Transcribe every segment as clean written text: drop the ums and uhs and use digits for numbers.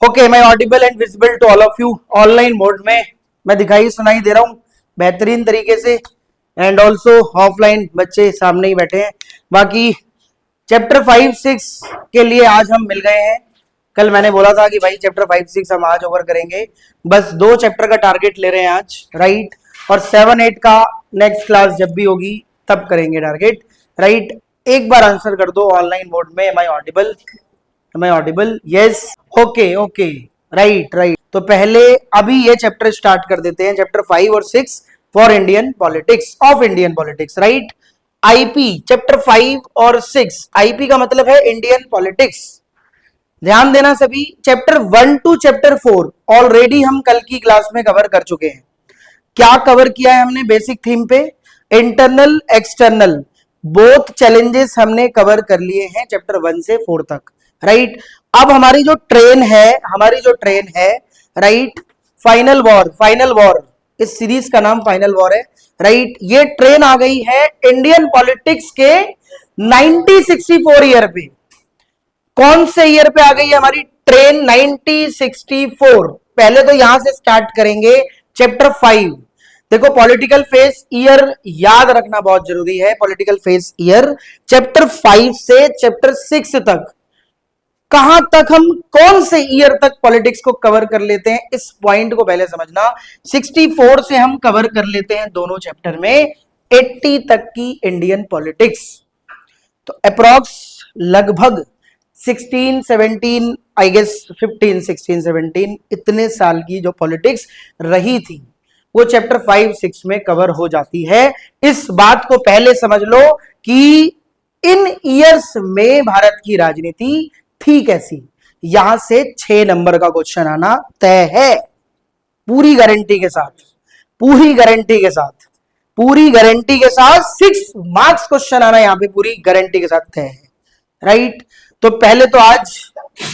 Okay, मैं audible and visible to all of you. Online mode में मैं दिखाई सुनाई दे रहा हूँ बेहतरीन तरीके से, एंड ऑल्सो ऑफलाइन बच्चे सामने ही बैठे हैं। बाकी चैप्टर 5-6 के लिए आज हम मिल गए हैं। कल मैंने बोला था कि भाई चैप्टर 5-6 हम आज ओवर करेंगे, बस 2 चैप्टर का टारगेट ले रहे हैं आज, राइट। और 7-8 का नेक्स्ट क्लास जब भी होगी तब करेंगे टारगेट, राइट। एक बार आंसर कर दो ऑनलाइन मोड में, am I audible? Yes, okay okay, right right. तो पहले अभी ये चैप्टर स्टार्ट कर देते हैं, चैप्टर 5 और 6 for Indian politics, of Indian politics, right. IP chapter 5 और 6, आईपी का मतलब है इंडियन पॉलिटिक्स। ध्यान देना सभी, चैप्टर 1 टू चैप्टर 4 ऑलरेडी हम कल की क्लास में कवर कर चुके हैं। क्या कवर किया है हमने? बेसिक थीम पे इंटरनल एक्सटर्नल बोथ चैलेंजेस हमने कवर कर लिए हैं चैप्टर 1 से 4 तक, राइट। अब हमारी जो ट्रेन है, राइट, फाइनल वॉर, इस सीरीज का नाम फाइनल वॉर है, राइट। ये ट्रेन आ गई है इंडियन पॉलिटिक्स के 1964 ईयर पे। कौन से ईयर पे आ गई है हमारी ट्रेन? 1964। पहले तो यहां से स्टार्ट करेंगे चैप्टर 5। देखो, पॉलिटिकल फेज ईयर याद रखना बहुत जरूरी है। पॉलिटिकल फेज ईयर चैप्टर 5 से चैप्टर 6 तक, कहां तक हम कौन से ईयर तक पॉलिटिक्स को कवर कर लेते हैं, इस पॉइंट को पहले समझना। 64 से हम कवर कर लेते हैं दोनों चैप्टर में 80 तक की इंडियन पॉलिटिक्स। तो अप्रॉक्स लगभग 16-17, आई गेस 15-16-17 इतने साल की जो पॉलिटिक्स रही थी वो चैप्टर 5-6 में कवर हो जाती है। इस बात को पहले समझ लो कि इन ईयर्स में भारत की राजनीति थी कैसी। यहां से 6 नंबर का क्वेश्चन आना तय है, पूरी गारंटी के साथ, पूरी गारंटी के साथ 6 मार्क्स क्वेश्चन आना यहां पे पूरी गारंटी के साथ तय है, राइट। तो पहले तो आज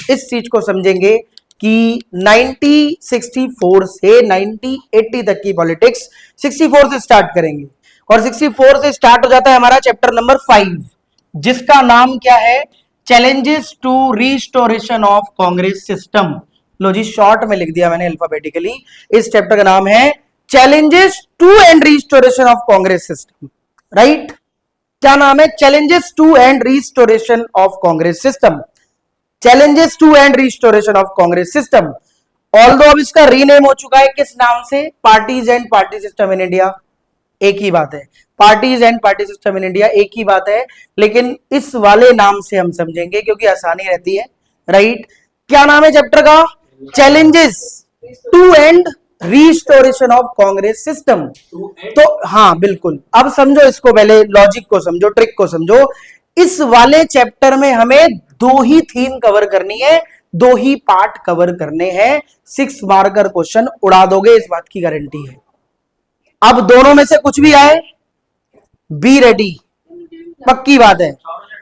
इस चीज को समझेंगे कि 1964 से 1980 तक की पॉलिटिक्स 64 से स्टार्ट करेंगे, और 64 से स्टार्ट हो जाता है हमारा चैप्टर नंबर 5, जिसका नाम क्या है? Challenges to restoration of Congress system. लो जी, शॉर्ट में लिख दिया मैंने अल्फाबेटिकली। इस चैप्टर का नाम है challenges to and restoration of Congress system, right. क्या नाम है? Challenges to and restoration of Congress system. Challenges to and restoration of Congress system. Although अब इसका रीनेम हो चुका है, किस नाम से? Parties and party system in India. एक ही बात है, parties and party system in India, एक ही बात है, लेकिन इस वाले नाम से हम समझेंगे क्योंकि आसानी रहती है, राइट। क्या नाम है चैप्टर का? Challenges to and restoration of Congress system. तो हाँ बिल्कुल, अब समझो इसको, पहले लॉजिक को समझो, ट्रिक को समझो। इस वाले चैप्टर में हमें 2 ही थीम कवर करनी है, 2 ही पार्ट कवर करने हैं। 6 मार्कर क्वेश्चन उड़ा दोगे, इस बात की गारंटी है। अब दोनों में से कुछ भी आए, बी रेडी, पक्की बात है,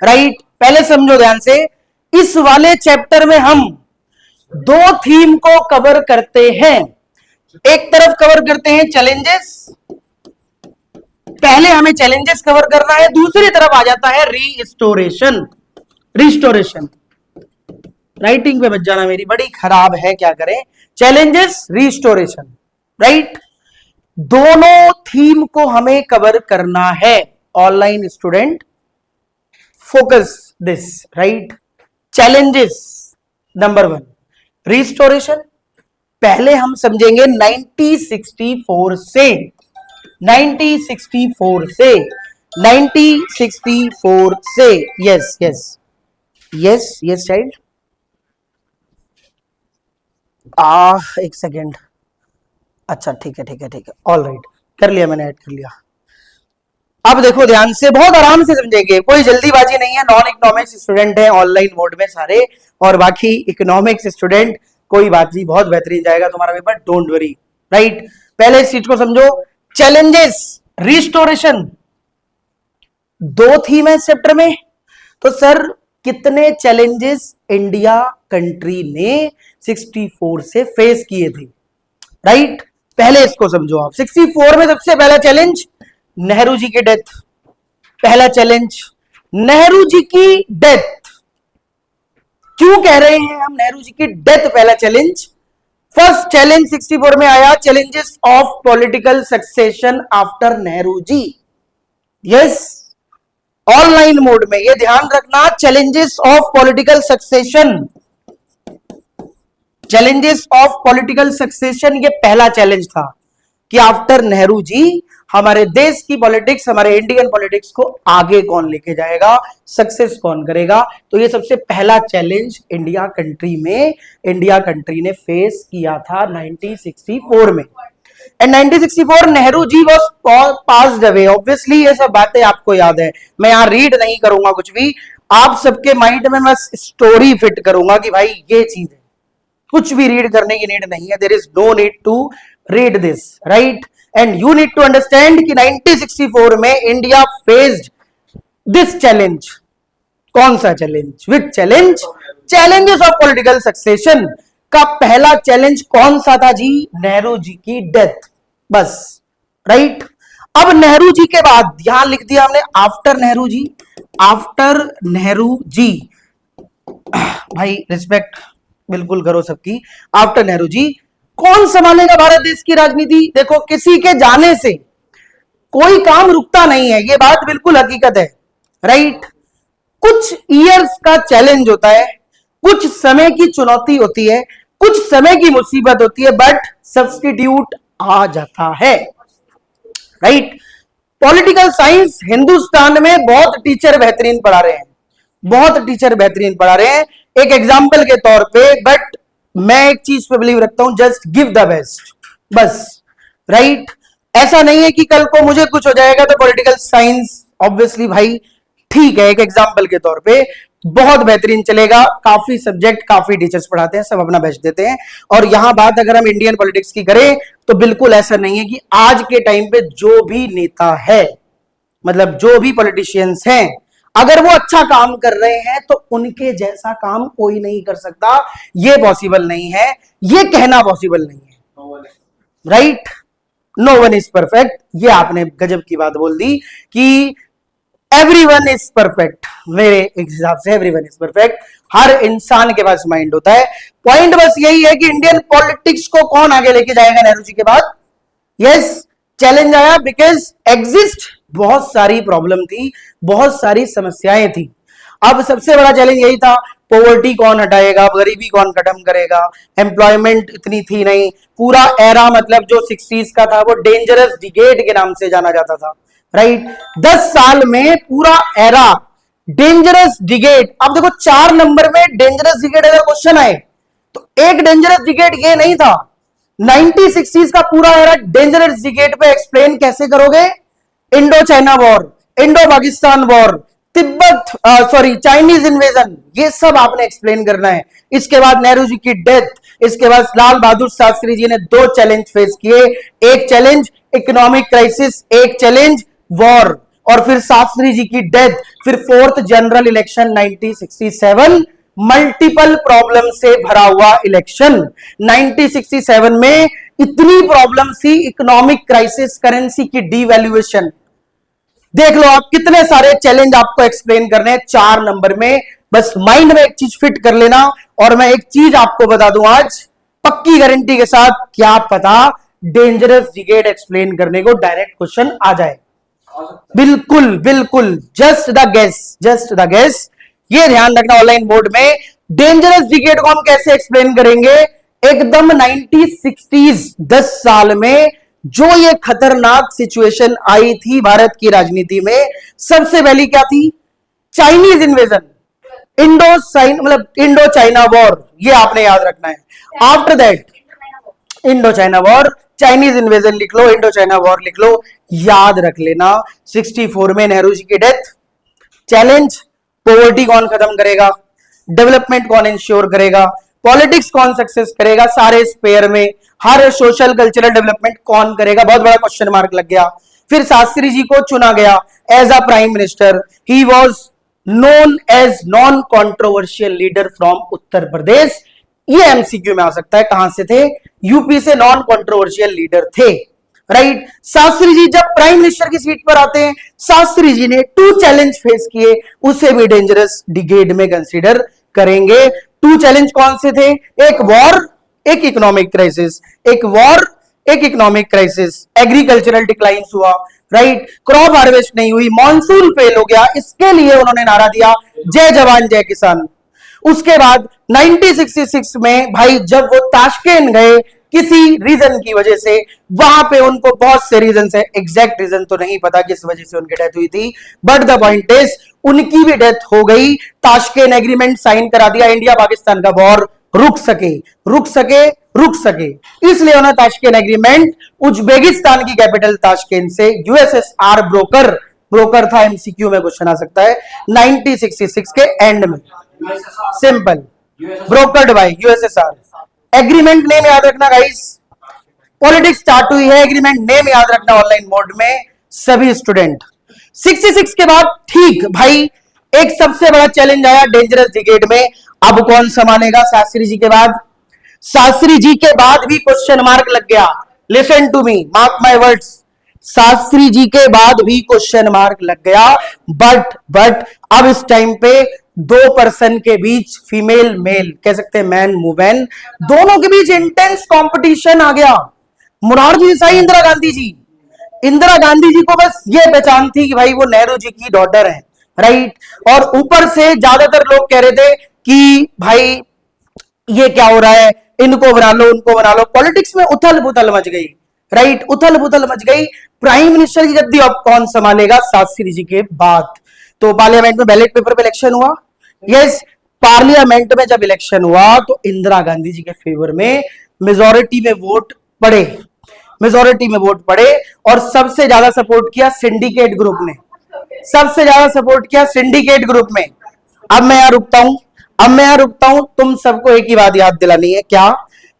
राइट। पहले समझो ध्यान से, इस वाले चैप्टर में हम 2 थीम को कवर करते हैं। एक तरफ कवर करते हैं चैलेंजेस, पहले हमें चैलेंजेस कवर करना है, दूसरी तरफ आ जाता है रिस्टोरेशन। राइटिंग पे बच जाना मेरी बड़ी खराब है, क्या करें? Challenges, restoration, right. दोनों थीम को हमें कवर करना है। Online student focus this, right. Challenges number 1, restoration पहले हम समझेंगे 1964 से, 1964 से, 1964 से। Yes yes yes yes child, एक सेकेंड। अच्छा ठीक है, ऑल राइट, कर लिया मैंने, ऐड कर लिया। अब देखो ध्यान से, बहुत आराम से समझेंगे, कोई जल्दीबाजी नहीं है। नॉन इकोनॉमिक्स स्टूडेंट है ऑनलाइन मोड में सारे, और बाकी इकोनॉमिक्स स्टूडेंट, कोई बात नहीं, बहुत बेहतरीन जाएगा तुम्हारा पेपर, डोंट वरी, राइट। पहले इस चीज को समझो, चैलेंजेस, रिस्टोरेशन, 2 थीम है इस चैप्टर में। तो सर कितने चैलेंजेस इंडिया कंट्री ने 64 से फेस किए थे, राइट। पहले इसको समझो आप। 64 में सबसे पहला चैलेंज नेहरू जी की डेथ, पहला चैलेंज नेहरू जी की डेथ। क्यों कह रहे हैं हम नेहरू जी की डेथ पहला चैलेंज? फर्स्ट चैलेंज 64 में आया, challenges of political succession after Nehru ji. Yes, online mode में ये ध्यान रखना, challenges of political succession, challenges of political succession ये पहला चैलेंज था कि आफ्टर नेहरू जी हमारे देश की पॉलिटिक्स, हमारे इंडियन पॉलिटिक्स को आगे कौन लेके जाएगा, सक्सेस कौन करेगा। तो ये सबसे पहला चैलेंज इंडिया कंट्री ने फेस किया था 1964 में। And 1964 Nehru ji was passed away. Obviously ये सब बातें आपको याद है, मैं यहां रीड नहीं करूंगा कुछ भी, आप सबके माइंड में मैं स्टोरी फिट करूंगा कि भाई ये चीज है, कुछ भी रीड करने की नीड नहीं है। There is no need to read this, right? And you need to understand कि 1964 में इंडिया फेस्ड दिस चैलेंज। कौन सा challenge? Which challenge? Challenges of political succession का पहला चैलेंज कौन सा था जी? नेहरू जी की डेथ, बस, राइट? अब नेहरू जी के बाद यहां लिख दिया हमने आफ्टर नेहरू जी। आफ्टर नेहरू जी, भाई रिस्पेक्ट बिल्कुल करो सबकी। आफ्टर नेहरू जी कौन संभालेगा भारत देश की राजनीति? देखो, किसी के जाने से कोई काम रुकता नहीं है, ये बात बिल्कुल हकीकत है, राइट? कुछ ईयर्स का चैलेंज होता है, कुछ समय की चुनौती होती है, कुछ समय की मुसीबत होती है, बट सब्स्टिट्यूट आ जाता है, राइट? पॉलिटिकल साइंस हिंदुस्तान में बहुत टीचर बेहतरीन पढ़ा रहे हैं, बहुत टीचर बेहतरीन पढ़ा रहे हैं, एक एग्जाम्पल के तौर पे। बट मैं एक चीज पे बिलीव रखता हूं, जस्ट गिव द बेस्ट, बस, राइट? ऐसा नहीं है कि कल को मुझे कुछ हो जाएगा तो पॉलिटिकल साइंस ऑब्वियसली भाई ठीक है, एक एग्जाम्पल के तौर पे बहुत बेहतरीन चलेगा, काफी सब्जेक्ट काफी टीचर्स पढ़ाते हैं, सब अपना बेस्ट देते हैं। और यहां बात अगर हम इंडियन पॉलिटिक्स की करें तो बिल्कुल ऐसा नहीं है कि आज के टाइम पे जो भी नेता है, मतलब जो भी पॉलिटिशियंस हैं, अगर वो अच्छा काम कर रहे हैं तो उनके जैसा काम कोई नहीं कर सकता, ये पॉसिबल नहीं है, ये कहना पॉसिबल नहीं है, right? No one is perfect. ये आपने गजब की बात बोल दी कि एवरीवन इज परफेक्ट। मेरे हिसाब से एवरीवन इज परफेक्ट, हर इंसान के पास माइंड होता है। पॉइंट बस यही है कि इंडियन पॉलिटिक्स को कौन आगे लेके जाएगा नेहरू जी के बाद? यस, चैलेंज आया बिकॉज एग्जिस्ट बहुत सारी प्रॉब्लम थी, बहुत सारी समस्याएं थी। अब सबसे बड़ा चैलेंज यही था, पॉवर्टी कौन हटाएगा, गरीबी कौन खत्म करेगा, एम्प्लॉयमेंट इतनी थी नहीं, पूरा एरा मतलब जो 60s का था वो डेंजरस डिकेड के नाम से जाना जाता था, राइट? 10 साल में पूरा एरा डेंजरस डिकेड। अब देखो 4 नंबर में डेंजरस डिकेड अगर क्वेश्चन आए तो एक डेंजरस डिकेड ये नहीं था, 1960s का पूरा एरा डेंजरस डिकेड पे एक्सप्लेन कैसे करोगे? Indo China war, Indo Pakistan war, Tibet Chinese invasion, ये सब आपने एक्सप्लेन करना है। इसके बाद नेहरू जी की डेथ, इसके बाद लाल बहादुर शास्त्री जी ने 2 चैलेंज फेस किए, एक चैलेंज इकोनॉमिक क्राइसिस, एक चैलेंज वॉर, और फिर शास्त्री जी की डेथ, फिर 4th general election 1967, multiple problem से भरा हुआ इलेक्शन। 1967 में इतनी प्रॉब्लम थी, इकोनॉमिक क्राइसिस, करेंसी की डीवैल्यूएशन, देख लो आप कितने सारे चैलेंज आपको एक्सप्लेन करने हैं 4 नंबर में। बस माइंड में एक चीज फिट कर लेना, और मैं एक चीज आपको बता दूं आज पक्की गारंटी के साथ, क्या पता डेंजरस डिकेड एक्सप्लेन करने को डायरेक्ट क्वेश्चन आ जाए। बिल्कुल बिल्कुल, just the guess, just the guess. ये ध्यान रखना, ऑनलाइन बोर्ड में डेंजरस डिकेड को हम कैसे एक्सप्लेन करेंगे? एकदम 1960s 10 साल में जो ये खतरनाक सिचुएशन आई थी भारत की राजनीति में, सबसे पहली क्या थी? Chinese invasion, Indo China war, ये आपने याद रखना है। After that Indo China war, Chinese invasion लिख लो, इंडो चाइना वॉर लिख लो, याद रख लेना। 64 में नेहरू जी की डेथ, चैलेंज पॉवर्टी कौन खत्म करेगा, डेवलपमेंट कौन इंश्योर करेगा, पॉलिटिक्स कौन सक्सेस करेगा, सारे स्पेयर में हर सोशल कल्चरल डेवलपमेंट कौन करेगा, बहुत बड़ा क्वेश्चन मार्क लग गया। फिर शास्त्री जी को चुना गया as a prime minister, he was known as non controversial leader from Uttar Pradesh. ये एमसीक्यू में आ सकता है, कहां से थे? यूपी से नॉन कॉन्ट्रोवर्शियल लीडर थे, राइट? शास्त्री जी जब प्राइम मिनिस्टर की सीट पर आते हैं, शास्त्री जी ने 2 चैलेंज फेस किए, उसे भी डेंजरस डिकेड में कंसीडर करेंगे। टू चैलेंज कौन से थे? एक वॉर, एक इकोनॉमिक क्राइसिस, एक वॉर, एक इकोनॉमिक क्राइसिस, एग्रीकल्चरल डिक्लाइन हुआ, राइट, क्रॉप हार्वेस्ट नहीं हुई, मॉनसून फेल हो गया, इसके लिए उन्होंने नारा दिया जय जवान जय किसान। उसके बाद 1966 में भाई जब वो ताशकंद गए किसी रीजन की वजह से, वहां पे उनको बहुत से रीजन है, एग्जैक्ट रीजन तो नहीं पता किस वजह से उनकी डेथ हुई थी, बट द पॉइंट इज उनकी भी डेथ हो गई। ताशकंद एग्रीमेंट साइन करा दिया, इंडिया पाकिस्तान का वॉर रुक सके, रुक सके, रुक सके, इसलिए उन्होंने ताशकंद एग्रीमेंट उज्बेकिस्तान की कैपिटल ताशकंद से यूएसएसआर ब्रोकर, ब्रोकर था, एमसीक्यू में क्वेश्चन आ सकता है, 1966 के एंड में, simple, brokered bye USSR. Agreement name याद रखना गाइस, पॉलिटिक्स स्टार्ट हुई है, एग्रीमेंट नेम याद रखना ऑनलाइन मोड में सभी स्टूडेंट। 66 के बाद ठीक भाई एक सबसे बड़ा चैलेंज आया डेंजरस डिकेड में, अब कौन संभालेगा? शास्त्री जी के बाद, शास्त्री जी के बाद भी क्वेश्चन मार्क लग गया, listen to me, mark my words, Shastri ji के बाद भी क्वेश्चन मार्क लग गया, बट अब इस टाइम पे दो पर्सन के बीच, फीमेल मेल कह सकते हैं, मैन वुमेन, दोनों के बीच इंटेंस कंपटीशन आ गया। मोरारजी देसाई, इंदिरा गांधी जी, इंदिरा गांधी जी को बस ये पहचान थी कि भाई वो नेहरू जी की डॉटर है, राइट, और ऊपर से ज्यादातर लोग कह रहे थे कि भाई ये क्या हो रहा है, इनको बना लो, उनको बना लो, पॉलिटिक्स में उथल पुथल मच गई, राइट, उथल पुथल मच गई। प्राइम मिनिस्टर की गद्दी अब कौन संभालेगा? शास्त्री जी के बाद। तो पार्लियामेंट में बैलेट पेपर पे इलेक्शन हुआ, यस, पार्लियामेंट में जब इलेक्शन हुआ तो इंदिरा गांधी जी के फेवर में मेजोरिटी में वोट पड़े, मेजोरिटी में वोट पड़े, और सबसे ज्यादा सपोर्ट किया सिंडिकेट ग्रुप ने, सबसे ज्यादा सपोर्ट किया सिंडिकेट ग्रुप में। अब मैं यहां रुकता हूं, अब मैं यहां रुकता हूं, तुम सबको एक ही बात याद दिलानी है, क्या?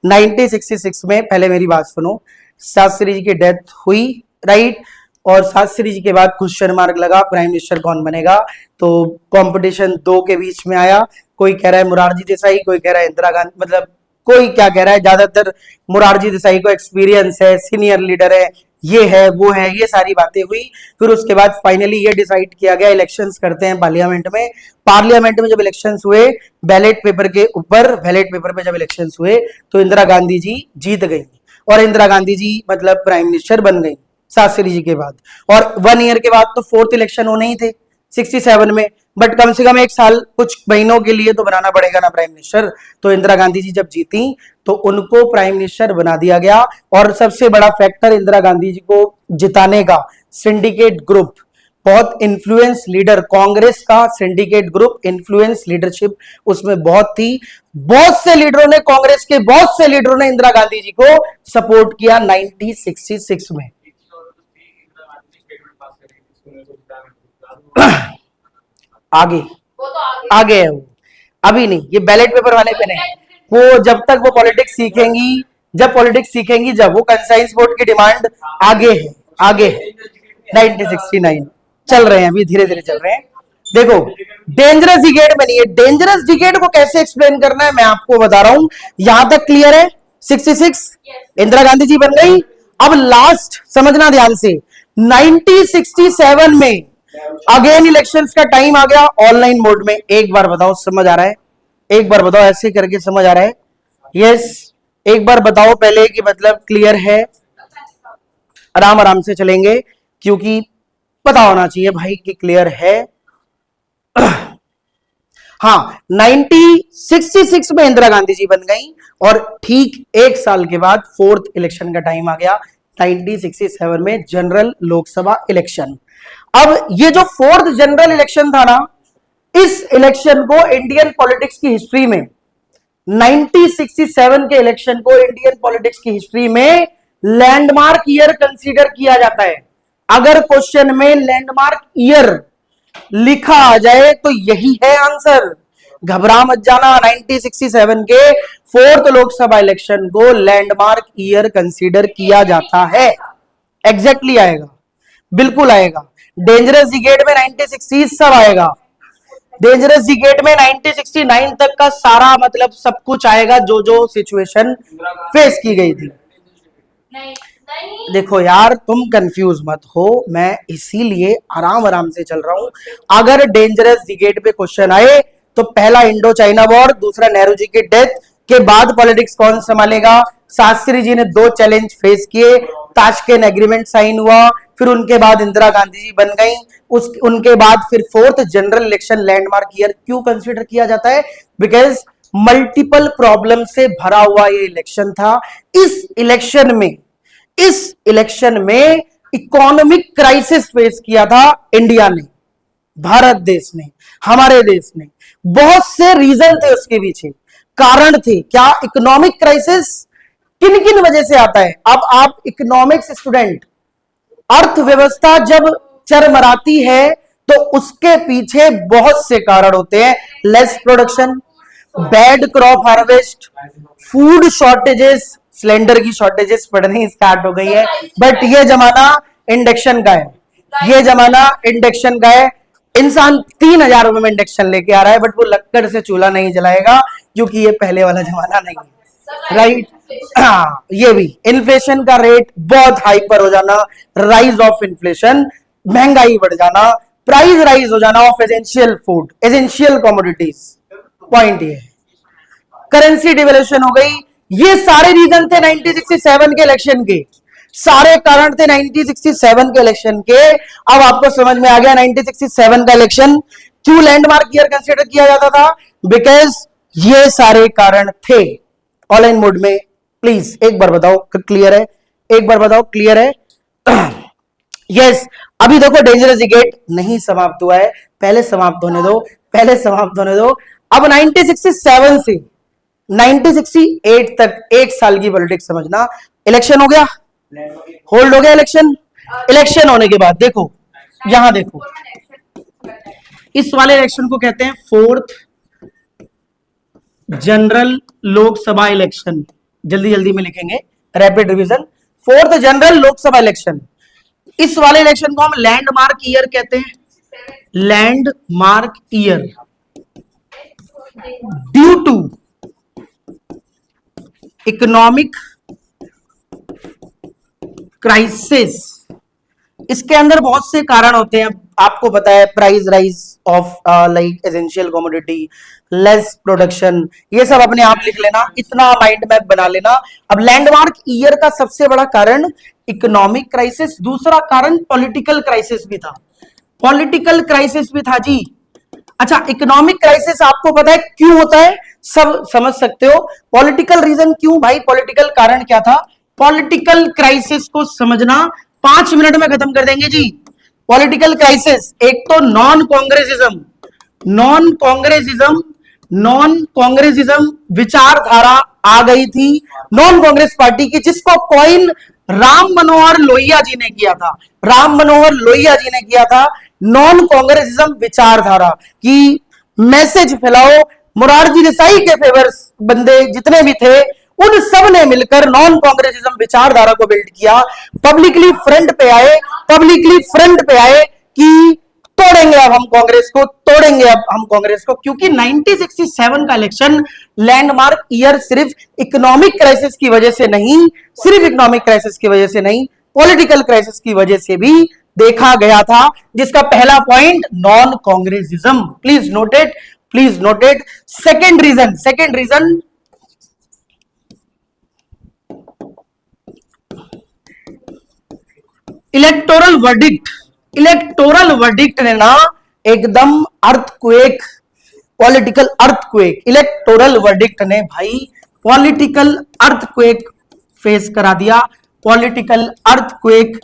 1966 में, पहले मेरी बात सुनो, शास्त्री जी की डेथ हुई, राइट, और शास्त्री जी के बाद क्वेश्चन मार्क लगा प्राइम मिनिस्टर कौन बनेगा, तो कंपटीशन दो के बीच में आया, कोई कह रहा है मोरारजी देसाई, कोई कह रहा है इंदिरा गांधी, मतलब कोई क्या कह रहा है, ज्यादातर मोरारजी देसाई को एक्सपीरियंस है, सीनियर लीडर है, ये है वो है, ये सारी बातें हुई। फिर उसके बाद फाइनली ये डिसाइड किया गया इलेक्शंस करते हैं पार्लियामेंट में। पार्लियामेंट में जब इलेक्शंस हुए बैलेट पेपर के ऊपर, बैलेट पेपर पे जब इलेक्शंस हुए तो इंदिरा गांधी जी जीत गई और इंदिरा गांधी जी मतलब प्राइम मिनिस्टर बन गई शास्त्री जी के बाद। और 1 ईयर के बाद तो फोर्थ इलेक्शन होने ही थे 67 में, बट कम से कम एक साल कुछ महीनों के लिए तो बनाना पड़ेगा ना प्राइम मिनिस्टर। तो इंदिरा गांधी जी जब जीती तो उनको प्राइम मिनिस्टर बना दिया गया। और सबसे बड़ा फैक्टर इंदिरा गांधी जी को जिताने का सिंडिकेट ग्रुप, बहुत इन्फ्लुएंस लीडर, कांग्रेस का सिंडिकेट ग्रुप, इन्फ्लुएंस लीडरशिप उसमें बहुत थी। बहुत से लीडरों ने, कांग्रेस के बहुत से लीडरों ने इंदिरा गांधी जी को सपोर्ट किया 1966 में। आगे आगे है वो, अभी नहीं, ये बैलेट पेपर वाले पे नहीं, वो जब तक वो पॉलिटिक्स सीखेंगी, जब पॉलिटिक्स सीखेंगी जब, वो कंसाइंस वोट की डिमांड आगे है, आगे है। 1969 चल रहे हैं, अभी धीरे धीरे चल रहे हैं। देखो डेंजरस डिकेड में नहीं है, डेंजरस डिकेड को कैसे एक्सप्लेन करना है मैं आपको बता रहा हूं। यहां तक क्लियर है? 66 इंदिरा गांधी जी बन गई। अब लास्ट समझना ध्यान से, 1967 में अगेन इलेक्शंस का टाइम आ गया ऑनलाइन मोड में। एक बार बताओ समझ आ रहा है? एक बार बताओ, ऐसे करके समझ आ रहा है? यस, एक बार बताओ पहले कि मतलब क्लियर है। आराम आराम से चलेंगे क्योंकि पता होना चाहिए भाई कि क्लियर है। हाँ, 1966 में इंदिरा गांधी जी बन गई और ठीक एक साल के बाद फोर्थ इलेक्शन का टाइम आ गया 1967 में, जनरल लोकसभा इलेक्शन। अब ये जो फोर्थ जनरल इलेक्शन था ना, इस इलेक्शन को इंडियन पॉलिटिक्स की हिस्ट्री में, 1967 के इलेक्शन को इंडियन पॉलिटिक्स की हिस्ट्री में लैंडमार्क ईयर कंसीडर किया जाता है। अगर क्वेश्चन में लैंडमार्क ईयर लिखा आ जाए तो यही है आंसर, घबरा मत जाना। 1967 के फोर्थ लोकसभा इलेक्शन को लैंडमार्क ईयर कंसीडर किया जाता है। एग्जैक्टली आएगा, बिल्कुल आएगा। डेंजरस डिकेड में 1960 सब आएगा, डेंजरस डिकेड में 1969 तक का सारा मतलब सब कुछ आएगा जो जो सिचुएशन फेस की गई थी। देखो यार तुम कंफ्यूज मत हो, मैं इसीलिए आराम आराम से चल रहा हूं। अगर डेंजरस डिकेड पे क्वेश्चन आए तो पहला इंडो चाइना वॉर, दूसरा नेहरू जी की डेथ के बाद पॉलिटिक्स कौन संभालेगा? शास्त्री जी ने 2 चैलेंज फेस किए, ताशकंद एग्रीमेंट साइन हुआ, फिर उनके बाद इंदिरा गांधी जी बन गई, उनके बाद फिर 4th general election landmark year क्यों कंसीडर किया जाता है? बिकॉज मल्टीपल प्रॉब्लम से भरा हुआ ये इलेक्शन था। इस इलेक्शन में इकोनॉमिक क्राइसिस फेस किया था इंडिया ने, भारत देश ने, हमारे देश ने। बहुत से रीजन थे उसके पीछे, कारण थे। क्या इकोनॉमिक क्राइसिस किन किन वजह से आता है? अब आप इकोनॉमिक्स स्टूडेंट, अर्थव्यवस्था जब चरमराती है तो उसके पीछे बहुत से कारण होते हैं। Less production, bad crop harvest, food shortages, cylinder की शॉर्टेजेस पड़नी स्टार्ट हो गई है। बट ये जमाना इंडक्शन का है, ये जमाना इंडक्शन का है। इंसान 3000 रुपए में इंडक्शन लेके आ रहा है, बट वो लक्कड़ से चूल्हा नहीं जलाएगा, क्योंकि ये पहले वाला जमाना नहीं है, राइट? हाँ, ये भी इन्फ्लेशन का रेट बहुत हाइपर हो जाना, राइज ऑफ इन्फ्लेशन, महंगाई बढ़ जाना, प्राइस राइज हो जाना of essential food, essential commodities. Point ये है, करेंसी डिवेल्यूशन हो गई। ये सारे रीजन थे 1967 के इलेक्शन के, सारे कारण थे 1967 के इलेक्शन के। अब आपको समझ में आ गया 1967 का इलेक्शन क्यों लैंडमार्क ईयर कंसीडर किया जाता था? बिकॉज ये सारे कारण थे। ऑनलाइन मोड में प्लीज एक बार बताओ क्लियर है, एक बार बताओ क्लियर है? यस। अभी देखो डेंजरस गेट नहीं समाप्त हुआ है, पहले समाप्त होने दो, पहले समाप्त होने दो। अब 1967 से 1968 तक 1 साल की पॉलिटिक्स समझना। इलेक्शन हो गया, होल्ड हो गया इलेक्शन। इलेक्शन होने के बाद देखो, यहां देखो, इस वाले इलेक्शन को कहते हैं 4th जनरल लोकसभा इलेक्शन। जल्दी जल्दी में लिखेंगे, rapid revision. 4th general Lok Sabha election, इस वाले इलेक्शन को हम लैंडमार्क ईयर कहते हैं। Landmark year due to economic crisis. इसके अंदर बहुत से कारण होते हैं, आपको पता है, price rise of like essential commodity, less production, ये सब अपने आप लिख लेना, इतना माइंड मैप बना लेना। अब लैंडमार्क ईयर का सबसे बड़ा कारण इकोनॉमिक क्राइसिस, दूसरा कारण पॉलिटिकल क्राइसिस भी था। पॉलिटिकल क्राइसिस भी था जी। अच्छा, इकोनॉमिक क्राइसिस आपको पता है क्यों होता है? सब समझ सकते हो। पॉलिटिकल रीजन क्यों भाई? पॉलिटिकल कारण क्या था? पॉलिटिकल क्राइसिस को समझना 5 मिनट में खत्म कर देंगे जी। पॉलिटिकल क्राइसिस, एक तो नॉन कांग्रेसिज्म, नॉन कांग्रेसिज्म विचारधारा आ गई थी नॉन कांग्रेस पार्टी की, जिसको कॉइन राम मनोहर लोहिया जी ने किया था। राम मनोहर लोहिया जी ने किया था नॉन कांग्रेसिज्म विचारधारा की मैसेज फैलाओ। मोरारजी देसाई के फेवर्स बंदे जितने भी थे, उन सब ने मिलकर नॉन कांग्रेसिज्म विचारधारा को बिल्ड किया। पब्लिकली फ्रंट पे आए कि तोड़ेंगे अब हम कांग्रेस को, तोड़ेंगे अब हम कांग्रेस को। क्योंकि 1967 का इलेक्शन लैंडमार्क ईयर सिर्फ इकोनॉमिक क्राइसिस की वजह से नहीं, सिर्फ इकोनॉमिक क्राइसिस की वजह से नहीं, पॉलिटिकल क्राइसिस की वजह से भी देखा गया था, जिसका पहला point non Congressism. Please noted, please noted. Second reason electoral verdict ने ना एकदम earthquake, political earthquake, electoral verdict ने भाई पॉलिटिकल अर्थक्वेक फेस करा दिया, पॉलिटिकल अर्थक्वेक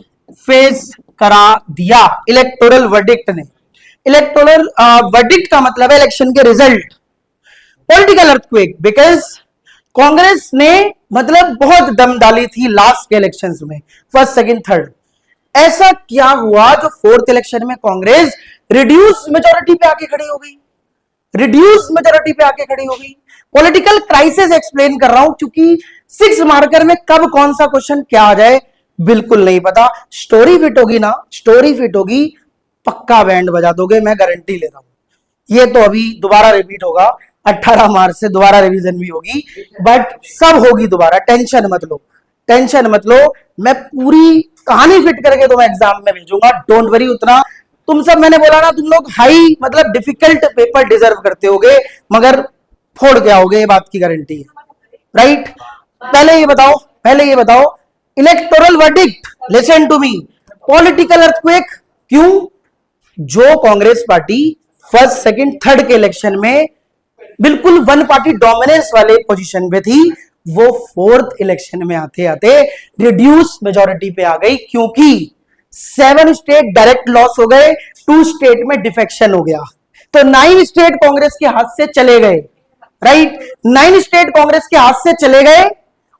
फेस करा दिया इलेक्टोरल वर्डिक्ट ने। इलेक्टोरल वर्डिक्ट का मतलब है इलेक्शन के result. Political earthquake because Congress ने मतलब बहुत दम डाली थी लास्ट के इलेक्शंस में, फर्स्ट सेकंड थर्ड। ऐसा क्या हुआ जो 4th इलेक्शन में कांग्रेस रिड्यूस मेजॉरिटी पे आके खड़ी हो गई, पॉलिटिकल क्राइसिस एक्सप्लेन कर रहा हूं, क्योंकि 6 मार्कर में कब कौन सा क्वेश्चन क्या आ जाए बिल्कुल नहीं पता। स्टोरी फिट होगी ना, स्टोरी फिट होगी, पक्का बैंड बजा दोगे, मैं गारंटी ले रहा हूं। ये तो अभी दोबारा रिपीट होगा, 18 मार्च से दोबारा रिवीजन भी होगी, बट सब होगी दोबारा, टेंशन मत लो। मैं पूरी कहानी फिट करके तो मैं एग्जाम में भेजूंगा, डोंट वरी। उतना तुम सब, मैंने बोला ना, तुम लोग हाई मतलब डिफिकल्ट पेपर डिजर्व करते होगे, मगर फोड़ के आओगे, ये बात की गारंटी है, राइट? पहले ये बताओ electoral verdict, listen to me, political earthquake. क्यों? जो Congress party first second third के इलेक्शन में बिल्कुल वन पार्टी डोमिनेंस वाले पोजीशन पे थी, वो फोर्थ इलेक्शन में आते आते रिड्यूस मेजॉरिटी पे आ गई, क्योंकि 7 स्टेट डायरेक्ट लॉस हो गए, 2 स्टेट में डिफेक्शन हो गया, तो 9 स्टेट कांग्रेस के हाथ से चले गए, राइट? 9 स्टेट कांग्रेस के हाथ से चले गए,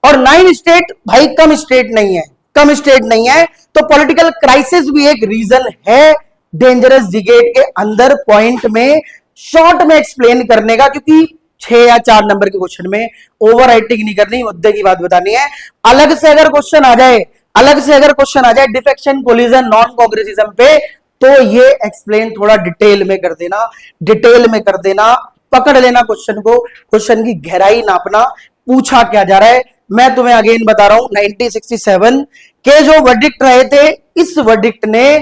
और 9 स्टेट भाई कम स्टेट नहीं है, कम स्टेट नहीं है, तो पॉलिटिकल क्राइसिस भी एक रीजन है डेंजरस डिबेट के अंदर पॉइंट में शॉर्ट में एक्सप्लेन करने का, क्योंकि 6 या 4 नंबर के क्वेश्चन में ओवर राइटिंग नहीं करनी, मुद्दे की बात बतानी है। अलग से अगर क्वेश्चन आ जाए डिफेक्शन, कोलिजन, नॉन कांग्रेसिज्म पे, तो ये एक्सप्लेन थोड़ा डिटेल में कर देना, पकड़ लेना क्वेश्चन को, क्वेश्चन की गहराई नापना, पूछा क्या जा रहा है। मैं तुम्हें अगेन बता रहा हूं, 1967 के जो वर्डिक्ट रहे थे, इस वर्डिक्ट ने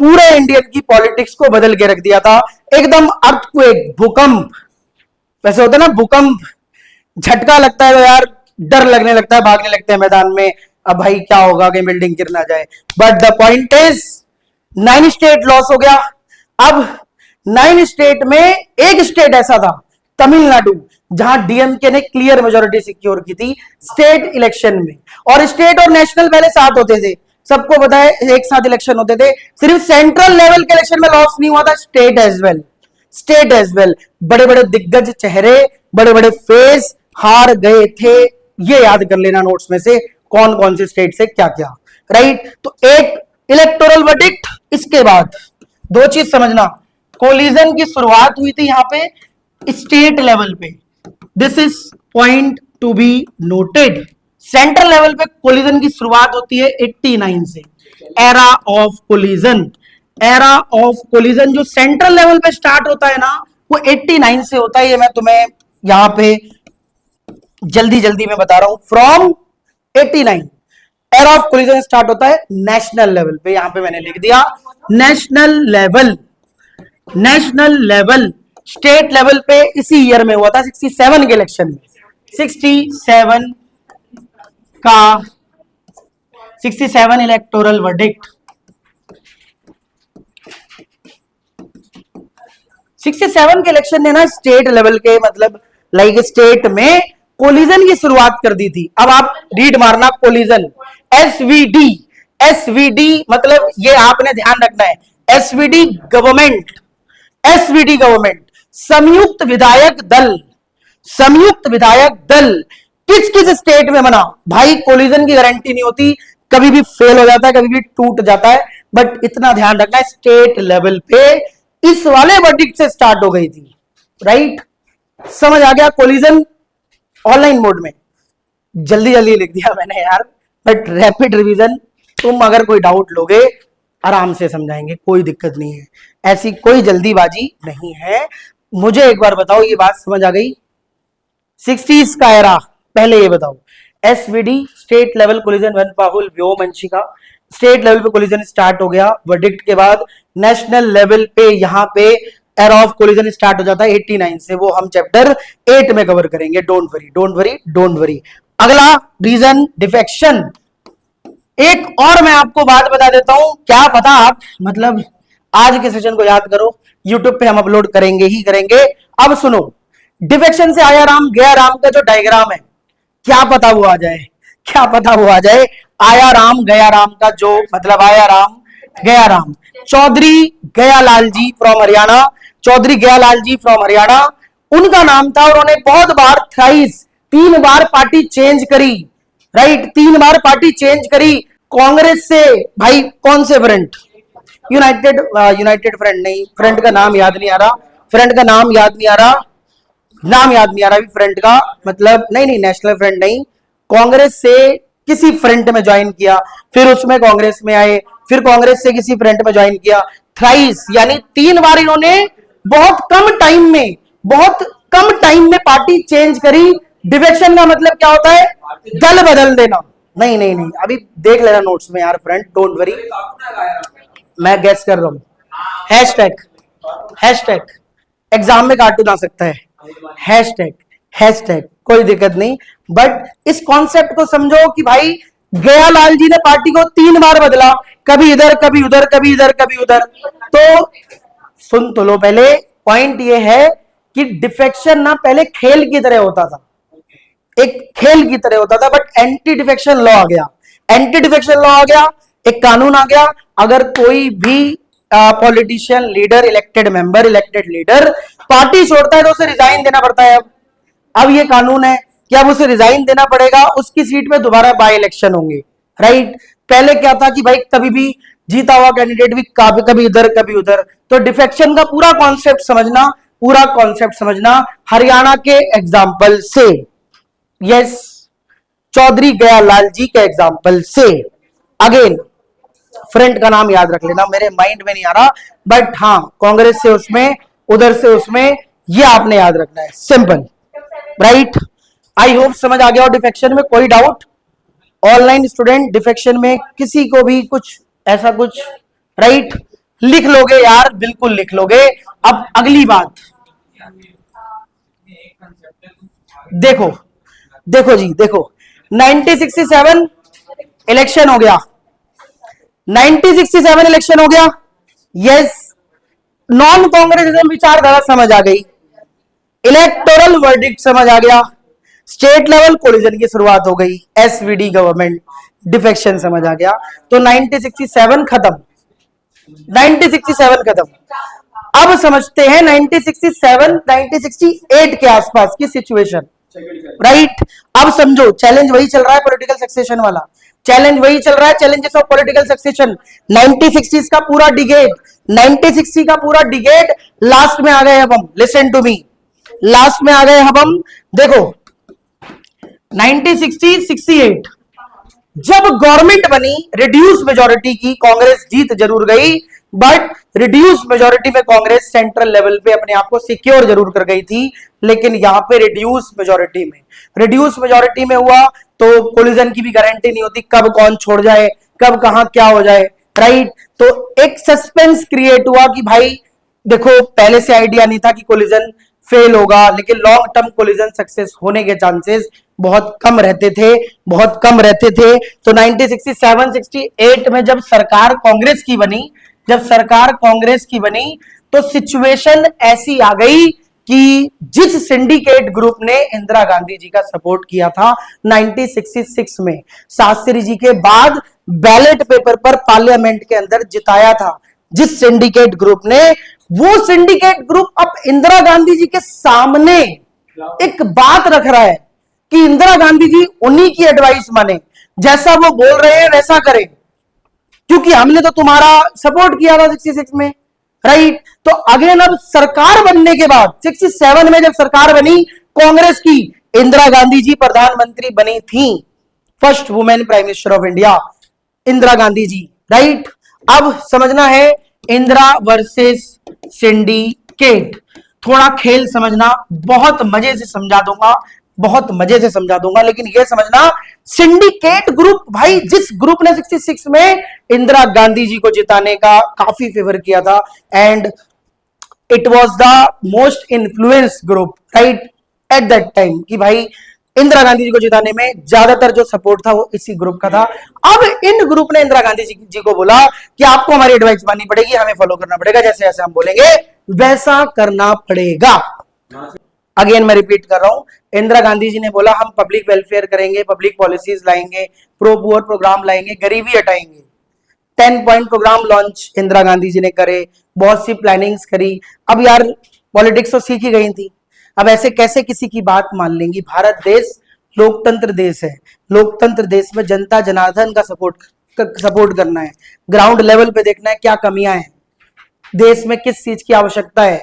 पूरे इंडियन की पॉलिटिक्स को बदल के रख दिया था, एकदम अर्थक्वेक, भूकंप। वैसे होता है ना भूकंप, झटका लगता है तो यार डर लगने लगता है, भागने लगते हैं मैदान में, अब भाई क्या होगा कि बिल्डिंग गिर ना जाए, but the point is 9 state loss हो गया। अब 9 स्टेट में एक स्टेट ऐसा था, तमिलनाडु, जहां डीएमके ने क्लियर मेजोरिटी सिक्योर की थी स्टेट इलेक्शन में, और स्टेट और नेशनल पहले साथ होते थे, सबको पता है एक साथ इलेक्शन होते थे, सिर्फ सेंट्रल लेवल के इलेक्शन में लॉस नहीं हुआ था, स्टेट एज वेल। बड़े बड़े दिग्गज चेहरे, बड़े बड़े फेस हार गए थे, ये याद कर लेना नोट्स में से, कौन कौन से स्टेट से क्या क्या, राइट? तो एक इलेक्टोरल वर्डिक्ट, इसके बाद 2 चीज समझना, कोलिजन की शुरुआत हुई थी यहां पे स्टेट लेवल पे, this is point to be noted. Central level पे कोलिजन की शुरुआत होती है 89 से, एरा ऑफ कोलिजन जो सेंट्रल लेवल पे स्टार्ट होता है ना, वो 89 से होता है, ये मैं तुम्हें यहां पे जल्दी में बता रहा हूं, from 89 era of collision start होता है नेशनल लेवल पे, यहां पे मैंने लिख दिया नेशनल लेवल। स्टेट लेवल पे इसी ईयर में हुआ था, 67 के इलेक्शन में, 67 इलेक्टोरल वर्डिक्ट, 67 के इलेक्शन ने ना स्टेट लेवल के मतलब लाइक स्टेट में कोलिजन की शुरुआत कर दी थी। अब आप रीड मारना कोलिजन, एसवीडी मतलब ये आपने ध्यान रखना है, एसवीडी गवर्नमेंट, संयुक्त विधायक दल किस किस स्टेट में बना भाई, कोलिजन की गारंटी नहीं होती, कभी भी फेल हो जाता है, कभी भी टूट जाता है, बट इतना ध्यान रखना है स्टेट लेवल पे इस वाले वर्डिक्ट से स्टार्ट हो गई थी, राइट? समझ आ गया? कोलिजन ऑनलाइन मोड में जल्दी लिख दिया मैंने यार, बट रैपिड रिवीजन, तुम अगर कोई डाउट लोगे आराम से समझाएंगे, कोई दिक्कत नहीं है, ऐसी कोई जल्दीबाजी नहीं है। मुझे एक बार बताओ, ये बात समझ आ गई? 60s का एरा, पहले ये बताओ, एसवीडी स्टेट लेवल कोलिजन, वन पाहुल व्योमवंशिका, स्टेट लेवल पे कोलिजन स्टार्ट हो गया, वर्डिक्ट के बाद नेशनल लेवल पे यहां पे एरा ऑफ कोलिजन स्टार्ट हो जाता है 89 से, वो हम चैप्टर 8 में कवर करेंगे, डोंट वरी। अगला रीजन डिफेक्शन। एक और मैं आपको बात बता देता हूं, क्या पता आप मतलब आज के सेशन को याद करो, यूट्यूब पे हम अपलोड करेंगे ही करेंगे। अब सुनो, डिफेक्शन से आया राम गया राम का जो डायग्राम है, क्या पता वो आ जाए, आया राम गया राम का जो मतलब आया राम गया राम, चौधरी गयालाल जी फ्रॉम हरियाणा, उनका नाम था, उन्होंने बहुत बार थ्राइस 3 बार पार्टी चेंज करी, राइट? 3 बार पार्टी चेंज करी कांग्रेस से, भाई कौन से फ्रंट? यूनाइटेड फ्रंट नहीं, फ्रंट का नाम याद नहीं आ रहा, फ्रंट का मतलब नहीं, नेशनल फ्रंट नहीं, कांग्रेस से किसी फ्रंट में ज्वाइन किया, फिर उसमें कांग्रेस में आए, फिर कांग्रेस से किसी फ्रंट में ज्वाइन किया, थ्राइस यानी 3 बार इन्होंने बहुत कम टाइम में पार्टी चेंज करी। डिफेक्शन का मतलब क्या होता है? दल बदल देना। नहीं, अभी देख लेना नोट्स में यार फ्रेंड, डोंट वरी, मैं गेस कर रहा हूं, हैशटैग, हैशटैग एग्जाम में कार्टून आ सकता है, हैशटैग, हैशटैग कोई दिक्कत नहीं। बट इस कॉन्सेप्ट को समझो कि भाई गयालाल जी ने पार्टी को 3 बार बदला, कभी इधर कभी उधर, कभी इधर कभी उधर। तो सुन तो लो, पहले पॉइंट ये है कि डिफेक्शन ना पहले खेल की तरह होता था, एक खेल की तरह होता था, बट एंटी डिफेक्शन लॉ आ गया, एंटी डिफेक्शन लॉ आ गया, एक कानून आ गया, अगर कोई भी politician, leader, elected member, elected leader party छोड़ता है तो उसे रिजाइन देना पड़ता है। अब ये कानून है कि अब उसे रिजाइन देना पड़ेगा, उसकी सीट पे दोबारा बाय इलेक्शन होंगे, राइट। पहले क्या था कि भाई कभी भी जीता हुआ कैंडिडेट भी कभी इधर कभी उधर। तो डिफेक्शन का पूरा कॉन्सेप्ट समझना, पूरा कॉन्सेप्ट समझना हरियाणा के एग्जाम्पल से, यस, चौधरी गयालाल जी के एग्जाम्पल से। अगेन फ्रंट का नाम याद रख लेना, मेरे माइंड में नहीं आ रहा, बट हाँ कांग्रेस से उसमें, उधर से उसमें, ये आपने याद रखना है, सिंपल, राइट। आई होप समझ आ गया। और डिफेक्शन में कोई डाउट? ऑनलाइन स्टूडेंट डिफेक्शन में किसी को भी कुछ ऐसा कुछ, राइट, लिख लोगे यार, बिल्कुल लिख लोगे। अब अगली बात देखो, देखो जी देखो, 1967 इलेक्शन हो गया, 1967 इलेक्शन हो गया, यस, नॉन कांग्रेसिज्म विचारधारा समझ आ गई, इलेक्टोरल वर्डिक्ट समझ आ गया, स्टेट लेवल कोलिजन की शुरुआत हो गई, एसवीडी गवर्नमेंट, डिफेक्शन समझ आ गया। तो 1967 खत्म, 1967 खत्म। अब समझते हैं 1967 1968 के आसपास की सिचुएशन, राइट। अब समझो, चैलेंज वही चल रहा है पॉलिटिकल सक्सेशन वाला, चैलेंज वही चल रहा है, challenges of political succession. 1960s का पूरा डिगेड, 1960 का पूरा डिगेड लास्ट में आ गए अब हम, लिसन टू मी, लास्ट में आ गए अब हम। देखो 1960-68 जब गवर्नमेंट बनी, रिड्यूस मेजोरिटी की, कांग्रेस जीत जरूर गई, बट रिड्यूस मेजोरिटी में कांग्रेस सेंट्रल लेवल पे अपने आप को सिक्योर जरूर कर गई थी। लेकिन यहां पे रिड्यूस मेजोरिटी में हुआ तो कोलिजन की भी गारंटी नहीं होती, कब कौन छोड़ जाए, कब कहां क्या हो जाए, राइट। तो एक सस्पेंस क्रिएट हुआ कि भाई देखो, पहले से आइडिया नहीं था कि कोलिजन फेल होगा, लेकिन लॉन्ग टर्म कोलिजन सक्सेस होने के चांसेस बहुत कम रहते थे, बहुत कम रहते थे। तो 1967-68 में जब सरकार कांग्रेस की बनी, जब सरकार कांग्रेस की बनी, तो सिचुएशन ऐसी आ गई कि जिस सिंडिकेट ग्रुप ने इंदिरा गांधी जी का सपोर्ट किया था 1966 में, शास्त्री जी के बाद बैलेट पेपर पर पार्लियामेंट के अंदर जिताया था, जिस सिंडिकेट ग्रुप ने, वो सिंडिकेट ग्रुप अब इंदिरा गांधी जी के सामने एक बात रख रहा है कि इंदिरा गांधी जी उन्हीं की एडवाइस माने, जैसा वो बोल रहे हैं वैसा करें, क्योंकि हमने तो तुम्हारा सपोर्ट किया था 66 में, राइट। तो अगेन अब सरकार बनने के बाद 67 में जब सरकार बनी कांग्रेस की, इंदिरा गांधी जी प्रधानमंत्री बनी थी, first women prime minister of India Indira Gandhi ji, right. अब समझना है इंदिरा वर्सेस सिंडिकेट, थोड़ा खेल समझना, बहुत मजे से समझा दूंगा, बहुत मजे से समझा दूंगा, लेकिन यह समझना सिंडिकेट ग्रुप, भाई जिस ग्रुप ने 66 में इंदिरा गांधी जी को जिताने का काफी फेवर किया था, and it was the most influence group, right, at that time, कि भाई इंदिरा गांधी जी को जिताने में ज्यादातर जो सपोर्ट था वो इसी ग्रुप का था। अब इन ग्रुप ने इंदिरा गांधी जी को बोला कि आपको हमारी एडवाइस माननी पड़ेगी, हमें फॉलो करना पड़ेगा, जैसे जैसे हम बोलेंगे वैसा करना पड़ेगा। अगेन मैं रिपीट कर रहा हूं, इंदिरा गांधी जी ने बोला हम पब्लिक वेलफेयर करेंगे, पब्लिक पॉलिसीज लाएंगे, प्रो पुअर प्रोग्राम लाएंगे, गरीबी हटाएंगे। 10 point program launch Indira Gandhi ji ने करे, बहुत सी प्लानिंग्स करी। अब यार पॉलिटिक्स तो सीख ही गई थी, अब ऐसे कैसे किसी की बात मान लेंगी? भारत देश लोकतंत्र देश है, लोकतंत्र देश में जनता जनार्दन का सपोर्ट करना है, ग्राउंड लेवल पे देखना है क्या कमियां हैं, देश में किस चीज की आवश्यकता है,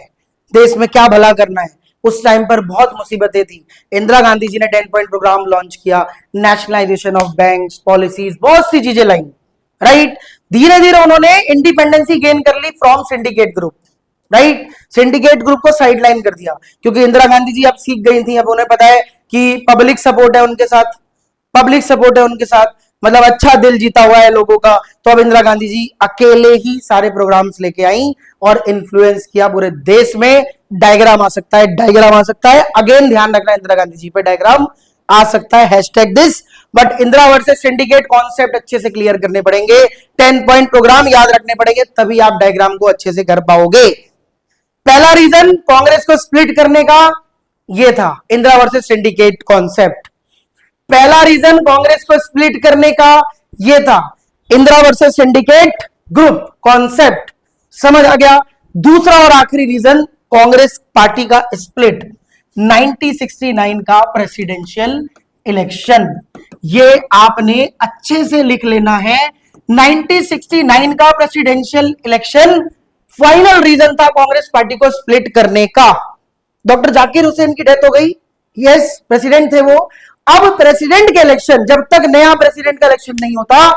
देश में क्या भला करना है। उस टाइम पर बहुत मुसीबतें थी, इंदिरा गांधी जी ने 10 पॉइंट प्रोग्राम लॉन्च किया, नेशनलाइजेशन ऑफ बैंक्स, पॉलिसीज, बहुत सी चीजें लाई, राइट। धीरे धीरे उन्होंने इंडिपेंडेंसी गेन कर ली from syndicate group, right. Syndicate group को साइडलाइन कर दिया, क्योंकि इंदिरा गांधी जी अब सीख गई थी, अब उन्हें पता है कि पब्लिक सपोर्ट है उनके साथ, पब्लिक सपोर्ट है उनके साथ। मतलब अच्छा दिल जीता हुआ है लोगों का। तो अब इंदिरा गांधी जी अकेले ही सारे प्रोग्राम्स लेके आई और इन्फ्लुएंस किया पूरे देश में। डायग्राम आ सकता है, डायग्राम आ सकता है, अगेन ध्यान रखना इंदिरा गांधी जी पे डायग्राम आ सकता है, hashtag this. But Indira versus syndicate concept अच्छे से क्लियर करने पड़ेंगे, 10 पॉइंट प्रोग्राम याद रखने पड़ेंगे, तभी आप डायग्राम को अच्छे से कर पाओगे। पहला रीजन कांग्रेस को स्प्लिट करने का ये था, इंदिरा वर्सेस सिंडिकेट कॉन्सेप्ट। पहला रीजन कांग्रेस को स्प्लिट करने का ये था, Indira versus syndicate group concept, समझ आ गया। दूसरा और आखिरी रीजन कांग्रेस पार्टी का स्प्लिट, 1969 का प्रेसिडेंशियल इलेक्शन। ये आपने अच्छे से लिख लेना है, 1969 का प्रेसिडेंशियल इलेक्शन फाइनल रीजन था कांग्रेस पार्टी को स्प्लिट करने का। डॉक्टर जाकिर हुसैन की डेथ हो गई, यस प्रेसिडेंट थे वो। अब प्रेसिडेंट के इलेक्शन, जब तक नया प्रेसिडेंट का इलेक्शन नहीं होता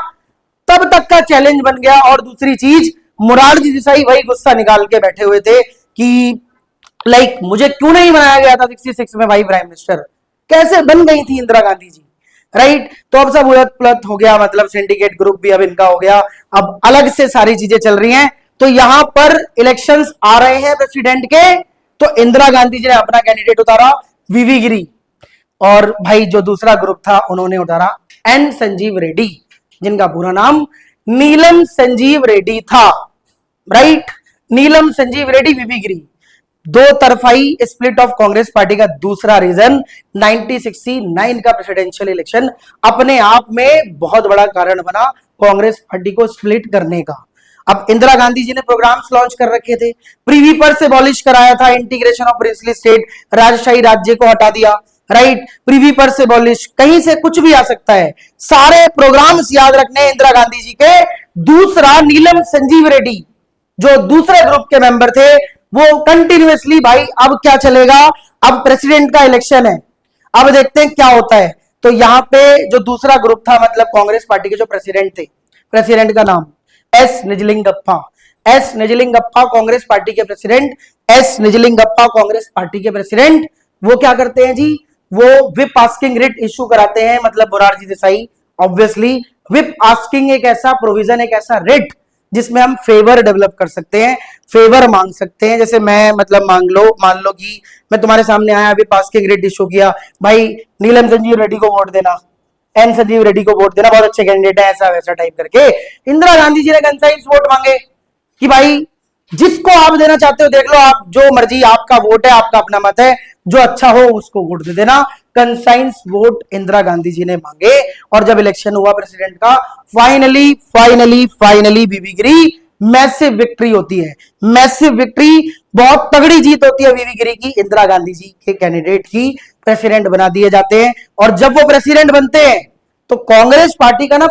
तब तक का चैलेंज बन गया। और दूसरी चीज, मोरारजी देसाई वही गुस्सा निकाल के बैठे हुए थे कि लाइक मुझे क्यों नहीं बनाया गया था 66 में वाइस प्राइम मिनिस्टर, कैसे बन गई थी इंदिरा गांधी जी, राइट। तो अब सब उलट पुलट हो गया, मतलब सिंडिकेट ग्रुप भी अब इनका हो गया, अब अलग से सारी चीजें चल रही हैं। तो यहां पर इलेक्शंस आ रहे हैं प्रेसिडेंट के, तो इंदिरा गांधी जी ने अपना कैंडिडेट उतारा वीवी गिरी, और भाई जो दूसरा ग्रुप था उन्होंने उतारा एन संजीव रेड्डी, जिनका पूरा नाम नीलम संजीव रेड्डी था, राइट। नीलम संजीव रेड्डी, वीवी गिरी। दो तरफाई स्प्लिट ऑफ कांग्रेस पार्टी का दूसरा रीजन 1969 का प्रेसिडेंशियल इलेक्शन अपने आप में बहुत बड़ा कारण बना कांग्रेस पार्टी को स्प्लिट करने का। अब इंदिरा गांधी जी ने प्रोग्राम्स लॉन्च कर रखे थे, प्रीवी पर से अबॉलिश कराया था इंटीग्रेशन ऑफ प्रिंसली स्टेट, राजशाही राज्य को हटा दिया, राइट। प्रीवी पर से अबॉलिश, कहीं से कुछ भी आ सकता है, सारे प्रोग्राम्स याद रखने इंदिरा गांधी जी के। दूसरा, नीलम संजीव रेड्डी जो दूसरे ग्रुप के मेंबर थे, वो कंटिन्यूअसली भाई अब क्या चलेगा, अब प्रेसिडेंट का इलेक्शन है, अब देखते हैं क्या होता है। तो यहां पे जो दूसरा ग्रुप था, मतलब कांग्रेस पार्टी के जो प्रेसिडेंट थे, प्रेसिडेंट का नाम S Nijalingappa, S Nijalingappa Congress party के president, S Nijalingappa Congress party के प्रेसिडेंट। वो क्या करते हैं जी, वो विप आस्किंग रिट इश्यू कराते हैं, मतलब Morarji Desai obviously. Whip asking एक ऐसा प्रोविजन, एक ऐसा रिट जिसमें हम फेवर डेवलप कर सकते हैं, फेवर मांग सकते हैं। जैसे मैं मतलब मान लो कि मैं तुम्हारे सामने आया, अभी पास के ग्रेड इशू किया, भाई नीलम संजीव रेड्डी को वोट देना, एन संजीव रेड्डी को वोट देना, बहुत अच्छे कैंडिडेट है, ऐसा वैसा टाइप करके। इंदिरा गांधी जी ने कंसाइंस वोट मांगे कि भाई जिसको आप देना चाहते हो देख लो, आप जो मर्जी, आपका वोट है, आपका अपना मत है, जो अच्छा हो उसको वोट दे देना। कंसाइंस वोट इंदिरा गांधी जी ने मांगे, और जब इलेक्शन हुआ प्रेसिडेंट का, फाइनली फाइनली फाइनली वीवी गिरी, मैसिव विक्ट्री होती है, मैसिव विक्ट्री, बहुत तगड़ी जीत होती है वीवी गिरी की, इंदिरा गांधी जी के कैंडिडेट की प्रेसिडेंट बना दिए जाते हैं। और जब वो प्रेसिडेंट बनते हैं तो कांग्रेस पार्टी का ना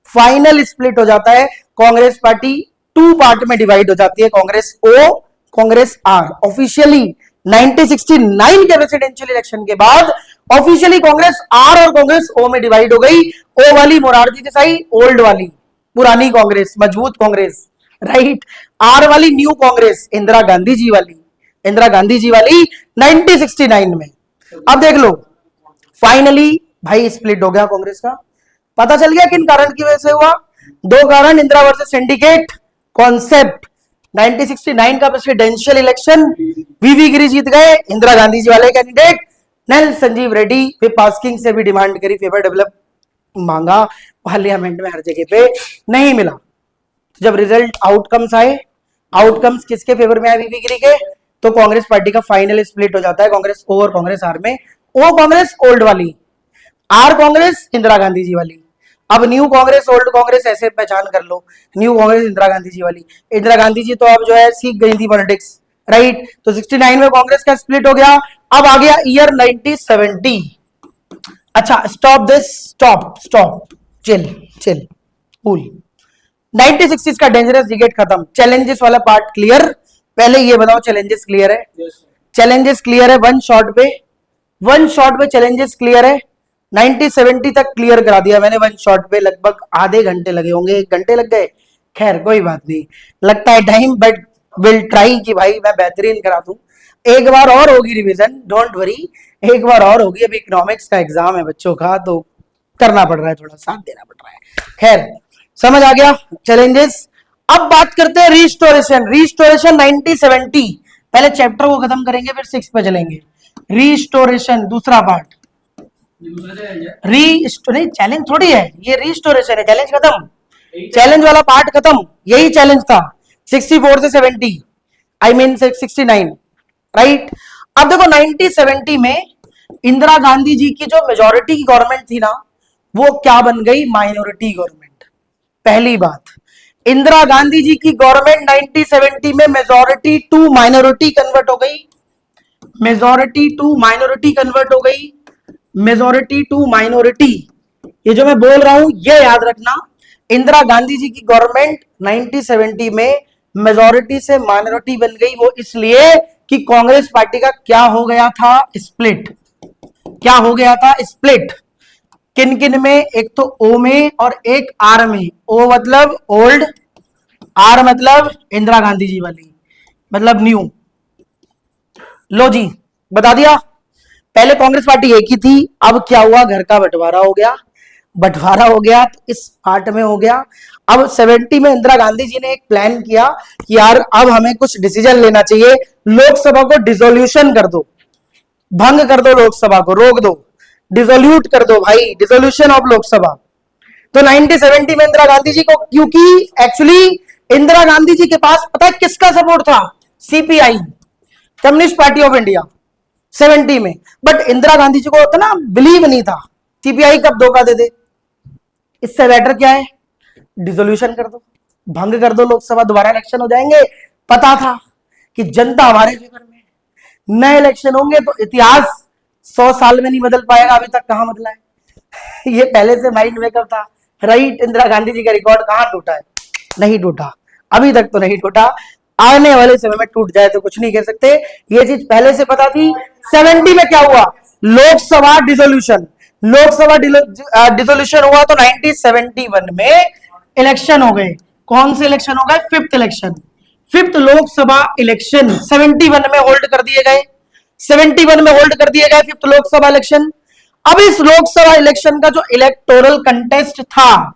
फाइनल स्प्लिट हो जाता है, कांग्रेस पार्टी टू पार्ट में डिवाइड हो जाती है, कांग्रेस ओ, कांग्रेस आर। ऑफिशियली 1969 के प्रेसिडेंशियल इलेक्शन के बाद ऑफिशियली कांग्रेस आर और कांग्रेस ओ में डिवाइड हो गई। ओ वाली मोरारजी देसाई, ओल्ड वाली पुरानी कांग्रेस, मजबूत कांग्रेस, राइट। आर वाली न्यू कांग्रेस, इंदिरा गांधी जी वाली, इंदिरा गांधी जी वाली 1969 में। अब देख लो, फाइनली भाई स्प्लिट हो गया कांग्रेस का। पता चल गया किन कारण की वजह से हुआ, दो कारण, इंदिरा वर्सेस सिंडिकेट कॉन्सेप्ट, 1969 का प्रेसिडेंशियल इलेक्शन, वीवी गिरी जीत गए, इंदिरा गांधी जी वाले candidate, nail Sanjeev Reddy whip asking से भी डिमांड करी, फेवर डेवलप मांगा, पार्लियामेंट में हर जगह पे नहीं मिला। जब रिजल्ट आउटकम्स आए, आउटकम्स किसके फेवर में आए, वीवी गिरी के, तो कांग्रेस पार्टी का फाइनल स्प्लिट हो जाता है, कांग्रेस ओ और कांग्रेस आर में। ओ कांग्रेस ओल्ड वाली, आर कांग्रेस इंदिरा गांधी जी वाली। अब न्यू कांग्रेस ओल्ड कांग्रेस ऐसे पहचान कर लो, न्यू कांग्रेस इंदिरा गांधी जी वाली। इंदिरा गांधी जी तो अब जो है सीख गई थी पॉलिटिक्स, राइट। तो 69 में कांग्रेस का स्प्लिट हो गया। अब आ गया ईयर 1970। अच्छा stop this, stop stop, chill chill cool. 1960 का डेंजरस डिकेड खत्म, चैलेंजेस वाला पार्ट क्लियर। पहले ये बताओ चैलेंजेस क्लियर है? चैलेंजेस क्लियर है, वन शॉट पे चैलेंजेस क्लियर है। 1970 तक क्लियर करा दिया मैंने वन शॉट पे, लगभग आधे घंटे लगे होंगे, 1 घंटे लग गए, खैर कोई बात नहीं, लगता है टाइम, बट विल ट्राई कि भाई मैं बेहतरीन करा दूं। एक बार और होगी रिवीजन, डोंट वरी, एक बार और होगी। अभी इकोनॉमिक्स का एग्जाम है बच्चों का, तो करना पड़ रहा है, थोड़ा साथ देना पड़ रहा है। खैर समझ आ गया चैलेंजेस। अब बात करते हैं रिस्टोरेशन। रिस्टोरेशन 1970, पहले चैप्टर को खत्म करेंगे फिर 6 पे चलेंगे। रिस्टोरेशन दूसरा पार्ट। नहीं चैलेंज थोड़ी है ये, रिस्टोरेशन है, चैलेंज खत्म, चैलेंज वाला पार्ट खत्म, यही चैलेंज था 64 से 70, आई मीन 69, राइट। अब देखो 1970 में इंदिरा गांधी जी की जो मेजोरिटी की गवर्नमेंट थी ना, वो क्या बन गई, माइनॉरिटी गवर्नमेंट। पहली बात, इंदिरा गांधी जी की गवर्नमेंट 1970 में मेजोरिटी टू माइनॉरिटी कन्वर्ट हो गई, मेजोरिटी टू माइनॉरिटी कन्वर्ट हो गई, मेजोरिटी टू माइनॉरिटी। ये जो मैं बोल रहा हूं ये याद रखना, इंदिरा गांधी जी की गवर्नमेंट 1970 में मेजोरिटी से माइनॉरिटी बन गई, वो इसलिए कि कांग्रेस पार्टी का क्या हो गया था, स्प्लिट। क्या हो गया था, स्प्लिट। किन किन में, एक तो ओ में और एक आर में। ओ मतलब ओल्ड, आर मतलब इंदिरा गांधी जी वाली, मतलब न्यू। लो जी बता दिया। पहले कांग्रेस पार्टी एक ही थी, अब क्या हुआ, घर का बंटवारा हो गया, बंटवारा हो गया तो इस पार्ट में हो गया। अब 70 में इंदिरा गांधी जी ने एक प्लान किया कि यार अब हमें कुछ डिसीजन लेना चाहिए, लोकसभा को डिसोल्यूशन कर दो, भंग कर दो लोकसभा को, रोक दो, डिसोल्यूट कर दो भाई, डिसोल्यूशन ऑफ लोकसभा। तो 1970 में इंदिरा गांधी जी को, क्योंकि एक्चुअली इंदिरा गांधी जी के पास पता है किसका सपोर्ट था, CPI, communist party of India 70 में। बट इंदिरा गांधी जी को उतना बिलीव नहीं था, सीपीआई कब धोखा दे दे, इससे बेटर क्या है, डिसोल्यूशन कर दो, भंग कर दो लोकसभा, दोबारा इलेक्शन हो जाएंगे। पता था कि जनता हमारे फेवर में, नए इलेक्शन होंगे तो इतिहास 100 साल में नहीं बदल पाएगा, अभी तक कहां बदला है। ये पहले से माइंड मेकअप था, राइट। इंदिरा गांधी जी का रिकॉर्ड कहां टूटा है, नहीं टूटा, अभी तक तो नहीं टूटा, आने वाले समय में टूट जाए तो कुछ नहीं कह सकते, ये चीज पहले से पता थी। 70 में क्या हुआ, लोकसभा डिसोल्यूशन, लोकसभा डिसोल्यूशन हुआ तो 1971 में इलेक्शन हो गए। कौन से इलेक्शन हो गए, fifth election, fifth Lok Sabha election 71 में होल्ड कर दिए गए, 71 में होल्ड कर दिए गए फिफ्थ लोकसभा इलेक्शन। अब इस लोकसभा इलेक्शन का जो इलेक्टोरल कंटेस्ट था,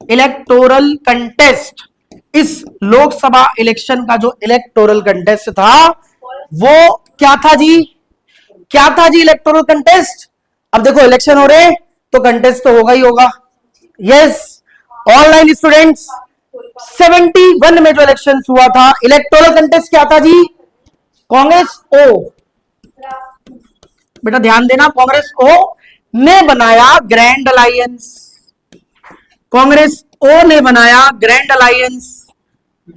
इलेक्टोरल कंटेस्ट, इस लोकसभा इलेक्शन का जो इलेक्टोरल कंटेस्ट था वो क्या था जी, क्या था जी इलेक्टोरल कंटेस्ट। अब देखो इलेक्शन हो रहे तो कंटेस्ट तो होगा ही होगा, यस। ऑनलाइन स्टूडेंट्स 71 में जो इलेक्शन हुआ था, इलेक्टोरल कंटेस्ट क्या था जी, कांग्रेस ओ, बेटा ध्यान देना, कांग्रेस ओ ने बनाया ग्रैंड अलायंस, कांग्रेस ओ ने बनाया grand alliance,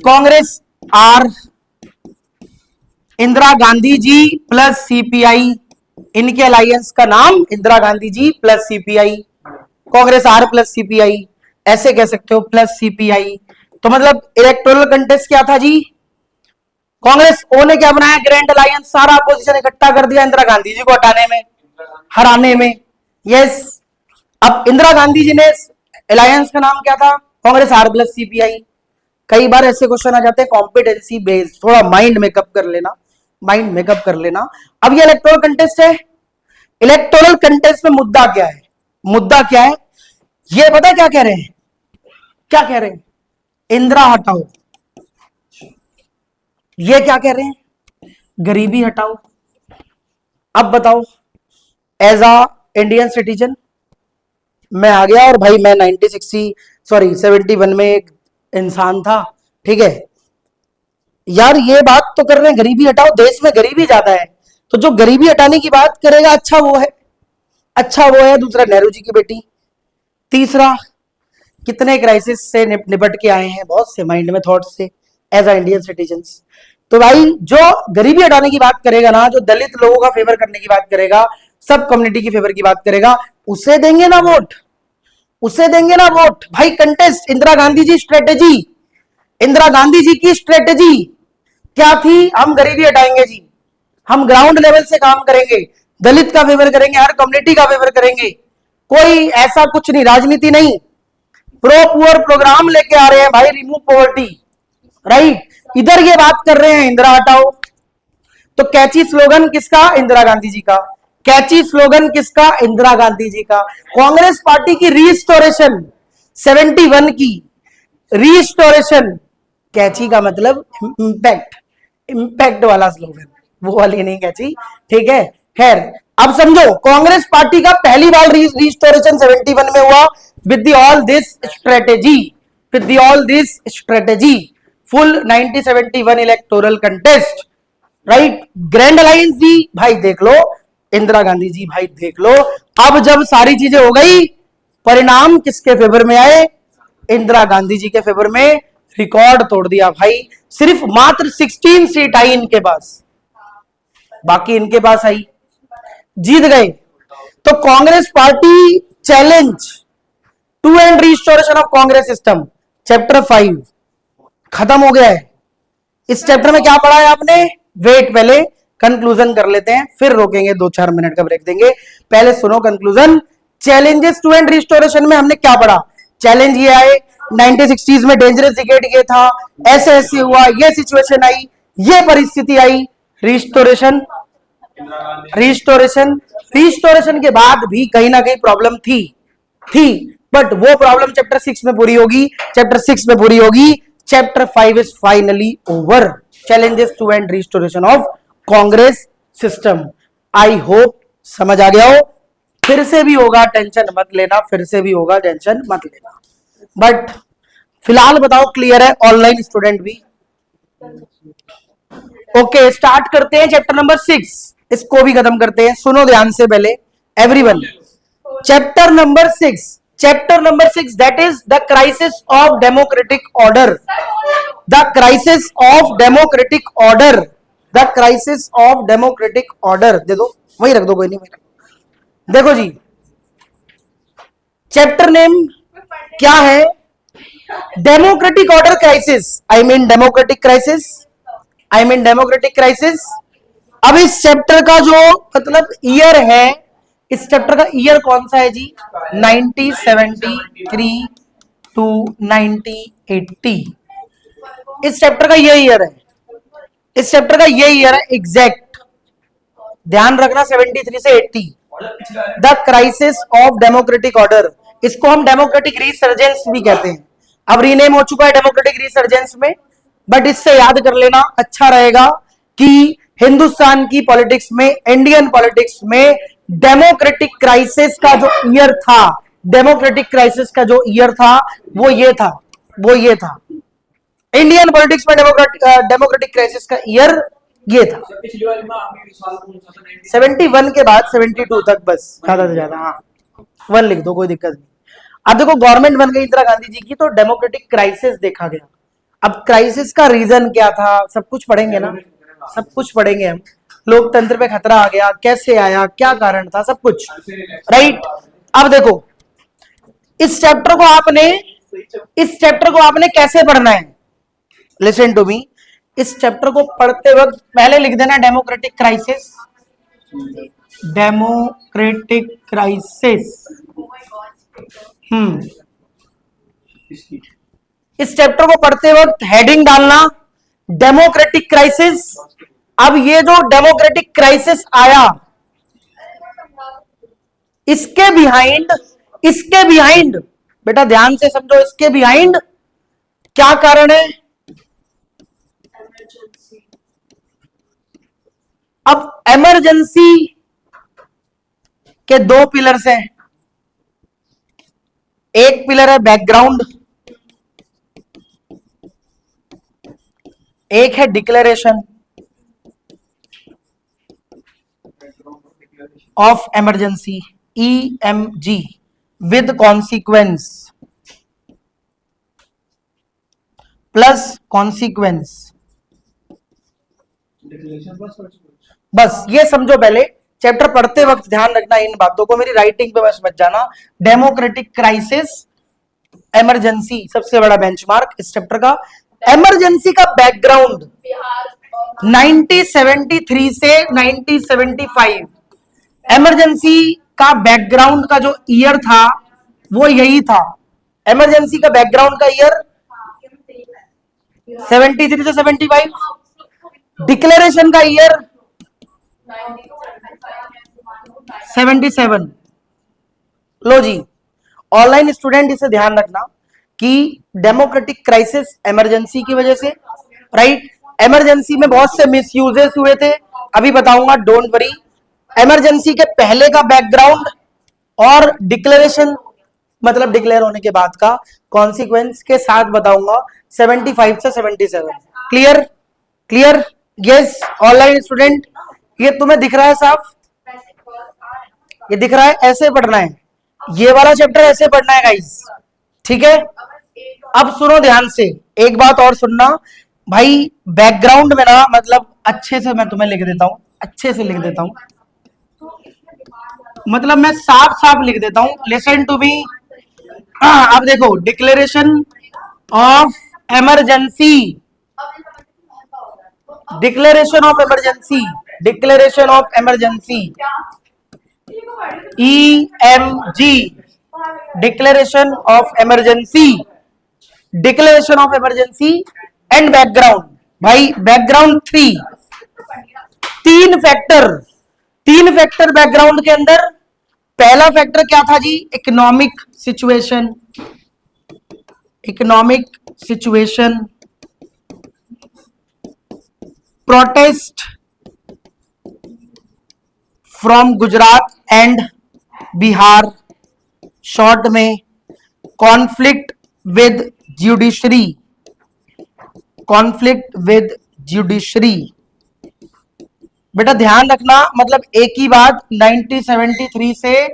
Congress R, Indira Gandhi ji plus CPI, इनके अलायंस का नाम Indira Gandhi ji plus CPI, Congress R plus CPI, ऐसे कह सकते हो, प्लस सीपीआई। तो मतलब इलेक्टोरल कंटेस्ट क्या था जी, कांग्रेस ओ ने क्या बनाया, ग्रैंड अलायंस, सारा अपोजिशन इकट्ठा कर दिया इंदिरा गांधी जी को हटाने में, हराने में, यस। अब इंदिरा गांधी जी ने अलायंस का नाम क्या था, कांग्रेस आर प्लस सीपीआई। कई बार ऐसे क्वेश्चन आ जाते हैं कॉम्पिटेंसी बेस्ड, थोड़ा माइंड मेकअप कर लेना, माइंड मेकअप कर लेना। अब ये इलेक्टोरल कंटेस्ट है, इलेक्टोरल कंटेस्ट में मुद्दा क्या है, मुद्दा क्या है, ये पता क्या कह रहे हैं, क्या कह रहे हैं, इंदिरा हटाओ, ये क्या कह रहे हैं, गरीबी हटाओ। अब बताओ, एज अ इंडियन सिटीजन मैं आ गया और भाई मैं 71 में एक इंसान था, ठीक है यार, ये बात तो कर रहे हैं गरीबी हटाओ, देश में गरीबी ज्यादा है, तो जो गरीबी हटाने की बात करेगा अच्छा वो है, अच्छा वो है। दूसरा नेहरू जी की बेटी, तीसरा कितने क्राइसिस से निपट के आए हैं, बहुत से माइंड में थॉट से एज अ इंडियन सिटीजन। तो भाई जो गरीबी हटाने की बात करेगा ना, जो दलित लोगों का फेवर करने की बात करेगा, सब कम्युनिटी की फेवर की बात करेगा, उसे देंगे ना वोट, उसे देंगे ना वोट भाई। कंटेस्ट, इंदिरा गांधी जी स्ट्रेटेजी, इंदिरा गांधी जी की स्ट्रेटेजी क्या थी, हम गरीबी हटाएंगे जी, हम ग्राउंड लेवल से काम करेंगे, दलित का फेवर करेंगे, हर कम्युनिटी का फेवर करेंगे, कोई ऐसा कुछ नहीं, राजनीति नहीं, प्रो पुअर प्रोग्राम लेके आ रहे हैं भाई, रिमूव पॉवर्टी, राइट। इधर ये बात कर रहे हैं इंदिरा हटाओ, तो कैची स्लोगन किसका, इंदिरा गांधी जी का, कैची स्लोगन किसका? इंदिरा गांधी जी का। कांग्रेस पार्टी की रीस्टोरेशन 71 की रीस्टोरेशन, कैची का मतलब इंपैक्ट, इंपैक्ट वाला स्लोगन, वो वाली नहीं कैची, ठीक है। खैर अब समझो, कांग्रेस पार्टी का पहली बार रीस्टोरेशन 71 में हुआ with the all this strategy, with the all this strategy, full 1971 electoral contest, right. Grand alliance जी भाई देख लो, इंदिरा गांधी जी भाई देख लो। अब जब सारी चीजें हो गई, परिणाम किसके फेवर में आए? इंदिरा गांधी जी के फेवर में। रिकॉर्ड तोड़ दिया भाई, सिर्फ मात्र 16 सीट आई इनके पास, बाकी इनके पास आई, जीत गए। तो Congress party challenge to and restoration of Congress system, chapter 5 खत्म हो गया है। इस चैप्टर में क्या पढ़ा है आपने? वेट, पहले कंक्लूजन कर लेते हैं, फिर रोकेंगे, 2-4 मिनट का ब्रेक देंगे। पहले सुनो conclusion. Challenges to and restoration में हमने क्या पढ़ा? चैलेंज ये आए 1960s में, डेंजरस डिकेड ये था, ऐसे ऐसे हुआ, ये सिचुएशन आई, ये परिस्थिति आई, रिस्टोरेशन, रिस्टोरेशन, रिस्टोरेशन के बाद भी कहीं ना कहीं प्रॉब्लम थी, बट वो प्रॉब्लम चैप्टर 6 में पूरी होगी, चैप्टर 6 में पूरी होगी। Chapter 5 is finally over, challenges to and restoration of Congress system. I hope समझ आ गया हो। फिर से भी होगा, टेंशन मत लेना, फिर से भी होगा, टेंशन मत लेना। बट फिलहाल बताओ क्लियर है? ऑनलाइन स्टूडेंट भी ओके। स्टार्ट करते हैं चैप्टर नंबर 6, इसको भी खत्म करते हैं। सुनो ध्यान से पहले everyone, chapter number 6, chapter number 6 that is the crisis of democratic order, the crisis of democratic order, the crisis of democratic order. दे दो, वही रख दो, कोई नहीं, देखो जी, चैप्टर नेम क्या है? Democratic order crisis, I mean democratic crisis, I mean democratic crisis. अब इस चैप्टर का जो मतलब ईयर है, इस चैप्टर का ईयर कौन सा है जी? 1973 टू 1980, इस चैप्टर का ये ईयर है, इस चैप्टर का ये ईयर है एग्जैक्ट, ध्यान रखना, 73 से 80। The crisis of democratic order, इसको हम डेमोक्रेटिक रिसर्जेंस भी कहते हैं। अब रीनेम हो चुका है डेमोक्रेटिक रिसर्जेंस में, बट इससे याद कर लेना अच्छा रहेगा कि हिंदुस्तान की पॉलिटिक्स में, इंडियन पॉलिटिक्स में डेमोक्रेटिक क्राइसिस का जो ईयर था, डेमोक्रेटिक क्राइसिस का जो ईयर था वो ये था, वो ये था। इंडियन पॉलिटिक्स में डेमोक्रेटिक क्राइसिस का ईयर ये था। 71 के बाद 72 तक, बस ज्यादा से ज्यादा, हाँ 1 लिख दो, कोई दिक्कत नहीं। अब देखो, गवर्नमेंट बन गई इंदिरा गांधी जी की, तो डेमोक्रेटिक क्राइसिस देखा गया। अब क्राइसिस का रीजन क्या था, सब कुछ पढ़ेंगे ना, सब कुछ पढ़ेंगे हम। लोकतंत्र पे खतरा आ गया, कैसे आया, क्या कारण था, सब कुछ, राइट। अब देखो, इस चैप्टर को आपने, इस चैप्टर को आपने कैसे पढ़ना है? लिसन टू मी, इस चैप्टर को पढ़ते वक्त पहले लिख देना डेमोक्रेटिक क्राइसिस, डेमोक्रेटिक क्राइसिस। इस चैप्टर को पढ़ते वक्त हेडिंग डालना डेमोक्रेटिक क्राइसिस। अब ये जो डेमोक्रेटिक क्राइसिस आया, इसके बिहाइंड, इसके बिहाइंड, बेटा ध्यान से समझो, इसके बिहाइंड क्या कारण है? अब इमरजेंसी के 2 पिलर्स हैं, एक पिलर है बैकग्राउंड, एक है declaration of emergency, EMG with consequence plus consequence. बस ये समझो पहले, चैप्टर पढ़ते वक्त ध्यान रखना इन बातों को, मेरी राइटिंग पे बस मत जाना। डेमोक्रेटिक क्राइसिस, इमरजेंसी, सबसे बड़ा बेंचमार्क इस चैप्टर का। इमरजेंसी का बैकग्राउंड 1973 से 1975, इमरजेंसी का बैकग्राउंड का जो ईयर था वो यही था। इमरजेंसी का बैकग्राउंड का ईयर 73 से 75, डिक्लेरेशन का ईयर 77। लो जी, ऑनलाइन स्टूडेंट इसे ध्यान रखना कि डेमोक्रेटिक क्राइसिस इमरजेंसी की वजह से, राइट, इमरजेंसी में बहुत से मिसयूजेस हुए थे, अभी बताऊंगा, डोंट वरी। इमरजेंसी के पहले का बैकग्राउंड और डिक्लेरेशन, मतलब डिक्लेयर होने के बाद का कॉन्सिक्वेंस के साथ बताऊंगा 75 से 77। Clear? Clear? Yes online student, ये तुम्हें दिख रहा है साफ? ये दिख रहा है? ऐसे पढ़ना है, ये वाला चैप्टर ऐसे पढ़ना है गाइस, ठीक है? अब सुनो ध्यान से, एक बात और सुनना भाई, बैकग्राउंड में ना, मतलब अच्छे से मैं तुम्हें लिख देता हूं, अच्छे से लिख देता हूं, मतलब मैं साफ साफ लिख देता हूं, लिसन टू मी। अब देखो, declaration of emergency, declaration of emergency, declaration of emergency, EMG, declaration of emergency, declaration of emergency and background. भाई बैकग्राउंड तीन फैक्टर, तीन फैक्टर बैकग्राउंड के अंदर। पहला फैक्टर क्या था जी? Economic situation, economic situation, protest from Gujarat and Bihar, short में conflict with judiciary, conflict with judiciary. बेटा ध्यान रखना, मतलब एक ही बात, 1973 से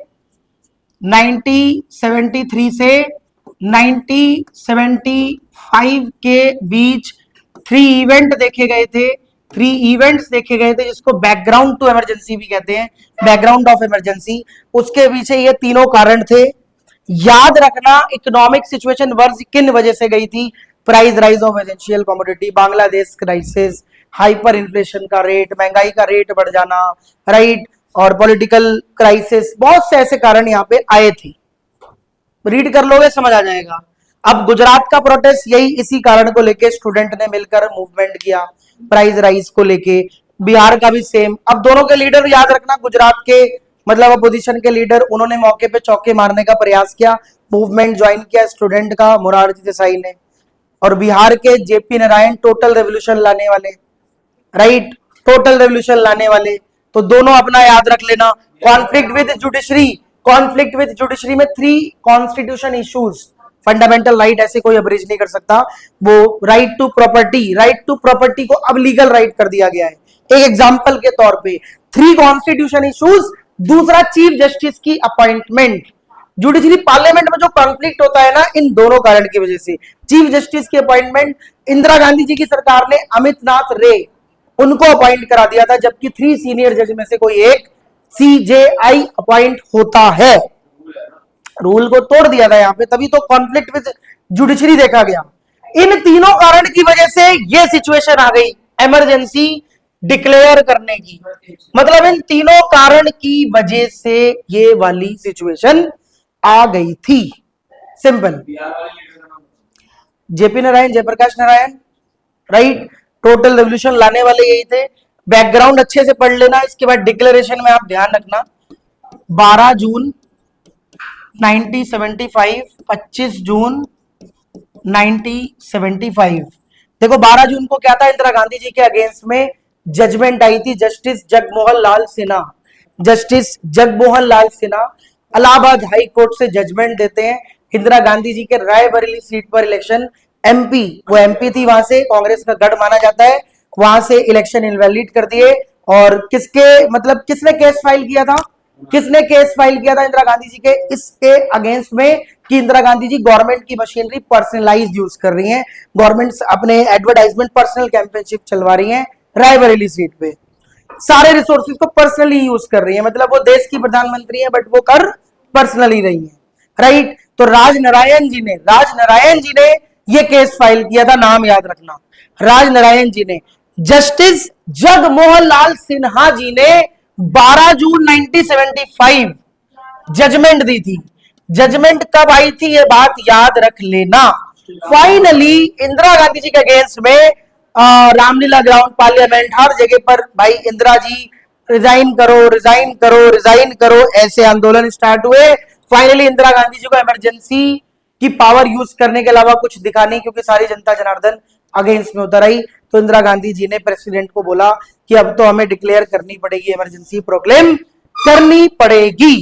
1975 के बीच 3 इवेंट देखे गए थे, 3 इवेंट्स देखे गए थे, जिसको बैकग्राउंड टू इमरजेंसी भी कहते हैं, बैकग्राउंड ऑफ इमरजेंसी। उसके पीछे ये तीनों कारण थे। याद रखना, इकोनॉमिक सिचुएशन वर्ष किन वजह से गई थी? Price rise of essential commodity, Bangladesh crisis, hyper inflation का रेट, महंगाई का रेट बढ़ जाना, राइट, और पॉलिटिकल क्राइसिस, बहुत से ऐसे कारण यहाँ पे आए थे। रीड कर लोगे समझ आ जाएगा। अब गुजरात का प्रोटेस्ट यही इसी कारण को लेके स्टूडेंट ने मिलकर मूवमेंट किया, प्राइस राइज को लेके। बिहार का भी सेम। अब दोनों के लीडर याद रखना, गुजरात के मतलब अपोजिशन के लीडर, उन्होंने मौके पे चौके मारने का प्रयास किया, मूवमेंट ज्वाइन किया स्टूडेंट का मोरारजी देसाई ने। और बिहार के जेपी नारायण टोटल रेवोल्यूशन लाने वाले, राइट, टोटल रेवोल्यूशन लाने वाले। तो दोनों अपना याद रख लेना। Conflict with judiciary, conflict with judiciary में 3 कॉन्स्टिट्यूशन इश्यूज, फंडामेंटल राइट ऐसे कोई अब्रिज नहीं कर सकता, वो right to property, right to property को अब लीगल राइट कर दिया गया है, एक एग्जांपल के तौर पे। 3 कॉन्स्टिट्यूशन इश्यूज। दूसरा, चीफ जस्टिस की अपॉइंटमेंट। जुडिशरी पार्लियामेंट में जो कॉन्फ्लिक्ट होता है ना, इन दोनों कारण की वजह से। चीफ जस्टिस की अपॉइंटमेंट, इंदिरा गांधी जी की सरकार ने अमितनाथ रे उनको अपॉइंट करा दिया था, जबकि 3 सीनियर जज में से कोई एक CJI अपॉइंट होता है। रूल को तोड़ दिया था यहाँ पे, तभी तो कॉन्फ्लिक्ट विद जुडिशरी देखा गया। इन तीनों कारण की वजह से ये सिचुएशन आ गई इमरजेंसी डिक्लेयर करने की। मतलब इन तीनों कारण की वजह से ये वाली सिचुएशन आ गई थी। Simple. JP Narayan, Jayaprakash Narayan, right, total revolution लाने वाले यही थे। बैकग्राउंड अच्छे से पढ़ लेना। इसके बाद डिक्लेरेशन में आप ध्यान रखना, 12 जून 1975, 25 जून 1975। देखो 12 जून को क्या था, इंदिरा गांधी जी के अगेंस्ट में जजमेंट आई थी। जस्टिस जगमोहन लाल सिन्हा, जस्टिस जगमोहन लाल सिन्हा इलाहाबाद हाई कोर्ट से जजमेंट देते हैं। इंदिरा गांधी जी के रायबरेली सीट पर इलेक्शन, MP, वो MP थी, वहां से कांग्रेस का गढ़ माना जाता है, वहां से इलेक्शन इनवैलिड कर दिए। और किसके मतलब किसने केस फाइल किया था, किसने केस फाइल किया था इंदिरा गांधी जी के इसके अगेंस्ट में, कि इंदिरा गांधी जी गवर्नमेंट की मशीनरी पर्सनलाइज यूज कर रही हैं, गवर्नमेंट अपने एडवर्टाइजमेंट पर्सनल कैंपेनशिप चलवा रही हैं रायबरेली सीट पे, सारे रिसोर्सेज को पर्सनली यूज कर रही है। मतलब वो देश की प्रधानमंत्री है बट वो कर पर्सनली रही है, राइट। तो राजनारायण जी ने ये केस फाइल किया था, नाम याद रखना, राजनारायण जी ने। जस्टिस जगमोहन लाल सिन्हा जी ने 12 जून 1975 जजमेंट दी थी। जजमेंट कब आई थी ये बात याद रख लेना। फाइनली इंदिरा गांधी जी के अगेंस्ट में रामलीला ग्राउंड, पार्लियामेंट, हर जगह पर भाई इंदिरा जी रिजाइन करो, रिजाइन करो, रिजाइन करो, ऐसे आंदोलन स्टार्ट हुए। फाइनली इंदिरा गांधी जी को इमरजेंसी की पावर यूज करने के अलावा कुछ दिखा नहीं, क्योंकि सारी जनता जनार्दन अगेंस्ट में उतर आई। तो इंदिरा गांधी जी ने प्रेसिडेंट को बोला कि अब तो हमें डिक्लेयर करनी पड़ेगी, इमरजेंसी प्रोक्लेम करनी पड़ेगी।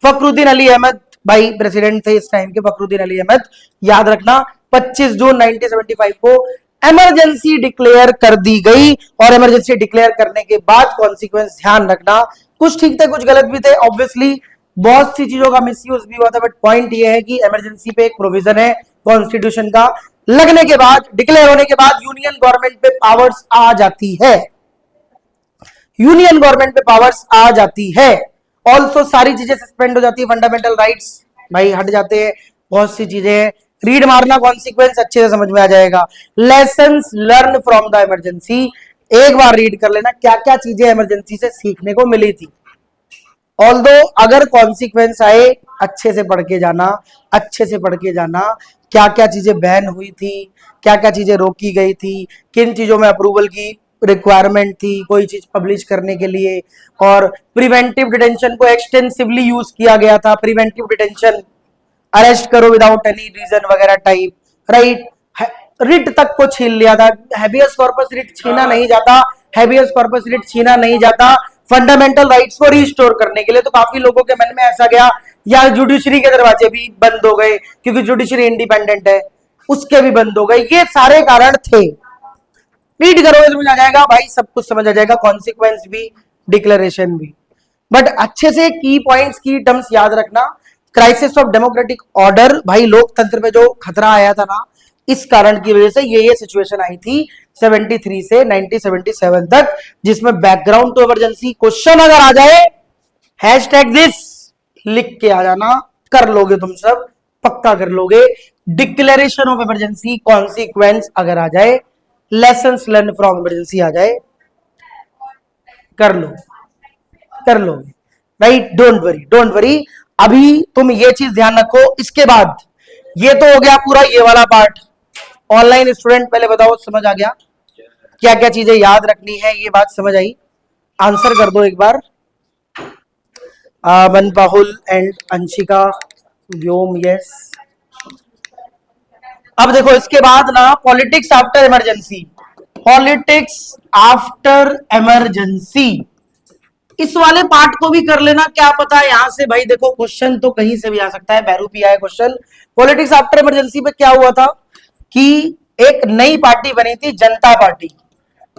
फखरुद्दीन अली अहमद भाई प्रेसिडेंट थे इस टाइम के, फखरुद्दीन अली अहमद, याद रखना 25 जून 1975 को इमरजेंसी डिक्लेयर कर दी गई। और इमरजेंसी डिक्लेयर करने के बाद कॉन्सिक्वेंस ध्यान रखना, कुछ ठीक थे कुछ गलत भी थे, ऑब्वियसली बहुत सी चीजों का मिसयूज भी हुआ था, बट पॉइंट ये है कि इमरजेंसी पे एक प्रोविजन है कॉन्स्टिट्यूशन का, लगने के बाद, डिक्लेयर होने के बाद यूनियन गवर्नमेंट पे पावर्स आ जाती है, यूनियन गवर्नमेंट पे पावर्स आ जाती है। ऑल्सो सारी चीजें सस्पेंड हो जाती है, फंडामेंटल राइट्स भाई हट जाते हैं, बहुत सी चीजें। रीड मारना, कॉन्सिक्वेंस अच्छे से समझ में आ जाएगा। Lessons learn from the emergency, एक बार रीड कर लेना क्या क्या चीजें इमरजेंसी से सीखने को मिली थी। ऑल्दो अगर कॉन्सिक्वेंस आए, अच्छे से पढ़ के जाना, अच्छे से पढ़ के जाना, क्या क्या चीजें बैन हुई थी, क्या क्या चीजें रोकी गई थी, किन चीजों में अप्रूवल की रिक्वायरमेंट थी कोई चीज पब्लिश करने के लिए, और प्रिवेंटिव डिटेंशन को एक्सटेंसिवली यूज किया गया था। प्रिवेंटिव डिटेंशन, अरेस्ट करो विदाउट एनी रीजन वगैरह टाइप, राइट। रिट तक को छीन लिया था, हैबियस कॉर्पस रिट छीना नहीं जाता, हैबियस कॉर्पस रिट छीना नहीं जाता फंडामेंटल राइट्स को रिस्टोर करने के लिए। तो काफी लोगों के मन में ऐसा गया यार जुडिशरी के दरवाजे भी बंद हो गए, क्योंकि जुडिशरी इंडिपेंडेंट है, उसके भी बंद हो गए। ये सारे कारण थे। रीड करोगे समझ आ जाएगा भाई, सब कुछ समझ आ जाएगा, कॉन्सिक्वेंस भी, डिक्लेरेशन भी। बट अच्छे से की पॉइंट्स, की टर्म्स याद रखना। क्राइसिस ऑफ डेमोक्रेटिक ऑर्डर, भाई लोकतंत्र में जो खतरा आया था ना, इस कारण की वजह से ये सिचुएशन आई थी 73 से 1977 तक, जिसमें बैकग्राउंड टू इमरजेंसी क्वेश्चन अगर आ जाए, हैशटैग दिस लिख के आ जाना, कर लोगे तुम सब, पक्का कर लोगे। डिक्लेरेशन ऑफ इमरजेंसी, कॉन्सिक्वेंस अगर आ जाए, लेसन्स लर्न फ्रॉम इमरजेंसी आ जाए, कर लो, कर लोगे, right. Don't worry, don't worry. अभी तुम ये चीज ध्यान रखो। इसके बाद ये तो हो गया पूरा ये वाला पार्ट। ऑनलाइन स्टूडेंट पहले बताओ समझ आ गया, क्या क्या चीजें याद रखनी है, ये बात समझ आई? आंसर कर दो एक बार। मन बाहुल एंड अंशिका, व्योम यस। अब देखो इसके बाद ना, politics after emergency, politics after emergency, इस वाले पार्ट को भी कर लेना। क्या पता यहां से भाई देखो क्वेश्चन तो कहीं से भी आ सकता है, बैरूपी आया क्वेश्चन। पॉलिटिक्स आफ्टर इमरजेंसी पे क्या हुआ था कि एक नई पार्टी बनी थी, जनता पार्टी।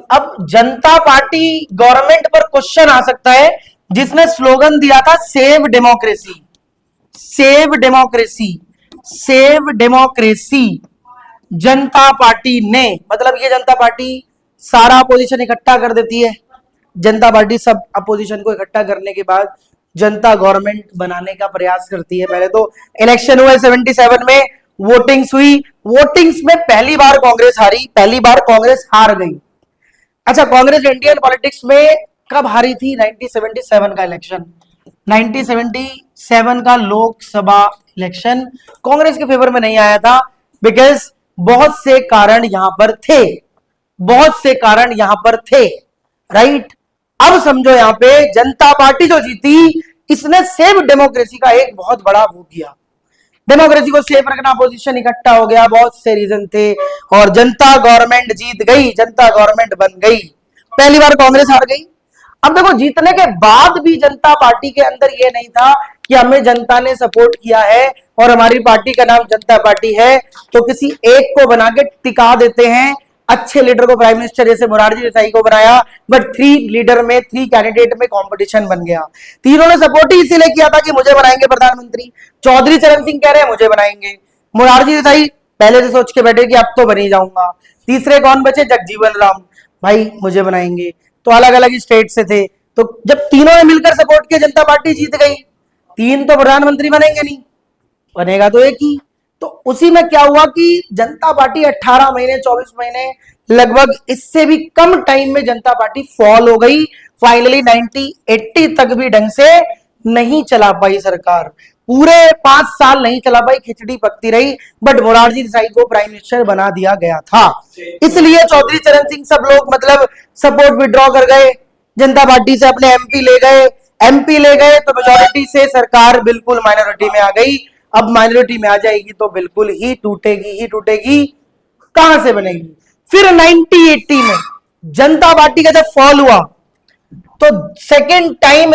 अब जनता पार्टी गवर्नमेंट पर क्वेश्चन आ सकता है, जिसने स्लोगन दिया था save democracy, save democracy, save democracy. जनता पार्टी ने, मतलब ये जनता पार्टी सारा अपोजिशन इकट्ठा कर देती है। जनता पार्टी सब अपोजिशन को इकट्ठा करने के बाद जनता गवर्नमेंट बनाने का प्रयास करती है। पहले तो इलेक्शन हुए 77 में, वोटिंग्स हुई, वोटिंग्स में पहली बार कांग्रेस हारी, पहली बार कांग्रेस हार गई। अच्छा, कांग्रेस इंडियन पॉलिटिक्स में कब हारी थी? 1977 का इलेक्शन, 1977 का लोकसभा इलेक्शन कांग्रेस के फेवर में नहीं आया था, बिकॉज बहुत से कारण यहां पर थे, बहुत से कारण यहां पर थे, राइट। अब समझो यहां पे जनता पार्टी जो जीती, इसने सेव डेमोक्रेसी का एक बहुत बड़ा वो किया, डेमोक्रेसी को सेव रखना, अपोजिशन इकट्ठा हो गया, बहुत से रीजन थे, और जनता गवर्नमेंट जीत गई, जनता गवर्नमेंट बन गई। पहली बार कांग्रेस हार गई। अब देखो जीतने के बाद भी जनता पार्टी के अंदर ये नहीं था कि हमें जनता ने सपोर्ट किया है और हमारी पार्टी का नाम जनता पार्टी है, तो किसी एक को बना के टिका देते हैं, अच्छे लीडर को प्राइम मिनिस्टर, जैसे मोरारजी देसाई को बनाया, बट 3 लीडर में, 3 कैंडिडेट में कंपटीशन बन गया। तीनों ने सपोर्ट ही इसीलिए किया था कि मुझे बनाएंगे प्रधानमंत्री। चौधरी चरण सिंह कह रहे हैं मुझे बनाएंगे, मोरारजी देसाई पहले से सोच के बैठे कि अब तो बन ही जाऊंगा। तीसरे कौन बचे? जगजीवन राम, भाई मुझे बनाएंगे। तो अलग अलग स्टेट से थे, तो जब तीनों ने मिलकर सपोर्ट किया, जनता पार्टी जीत गई। 3 तो प्रधानमंत्री बनेंगे नहीं, बनेगा तो एक ही। तो उसी में क्या हुआ कि जनता पार्टी 18 महीने, 24 महीने, लगभग इससे भी कम टाइम में जनता पार्टी फॉल हो गई। फाइनली 1980 तक भी ढंग से नहीं चला पाई सरकार, पूरे 5 साल नहीं चला पाई, खिचड़ी पकती रही, बट मोरारजी देसाई को प्राइम मिनिस्टर बना दिया गया था। इसलिए चौधरी चरण सिंह सब लोग मतलब सपोर्ट विड्रॉ कर गए, जनता पार्टी से अपने एमपी ले गए तो मेजोरिटी से सरकार बिल्कुल माइनॉरिटी में आ गई। अब माइनॉरिटी में आ जाएगी तो बिल्कुल ही टूटेगी। कहां से बनेगी? फिर 1980 में जनता पार्टी का जब फॉल हुआ तो second time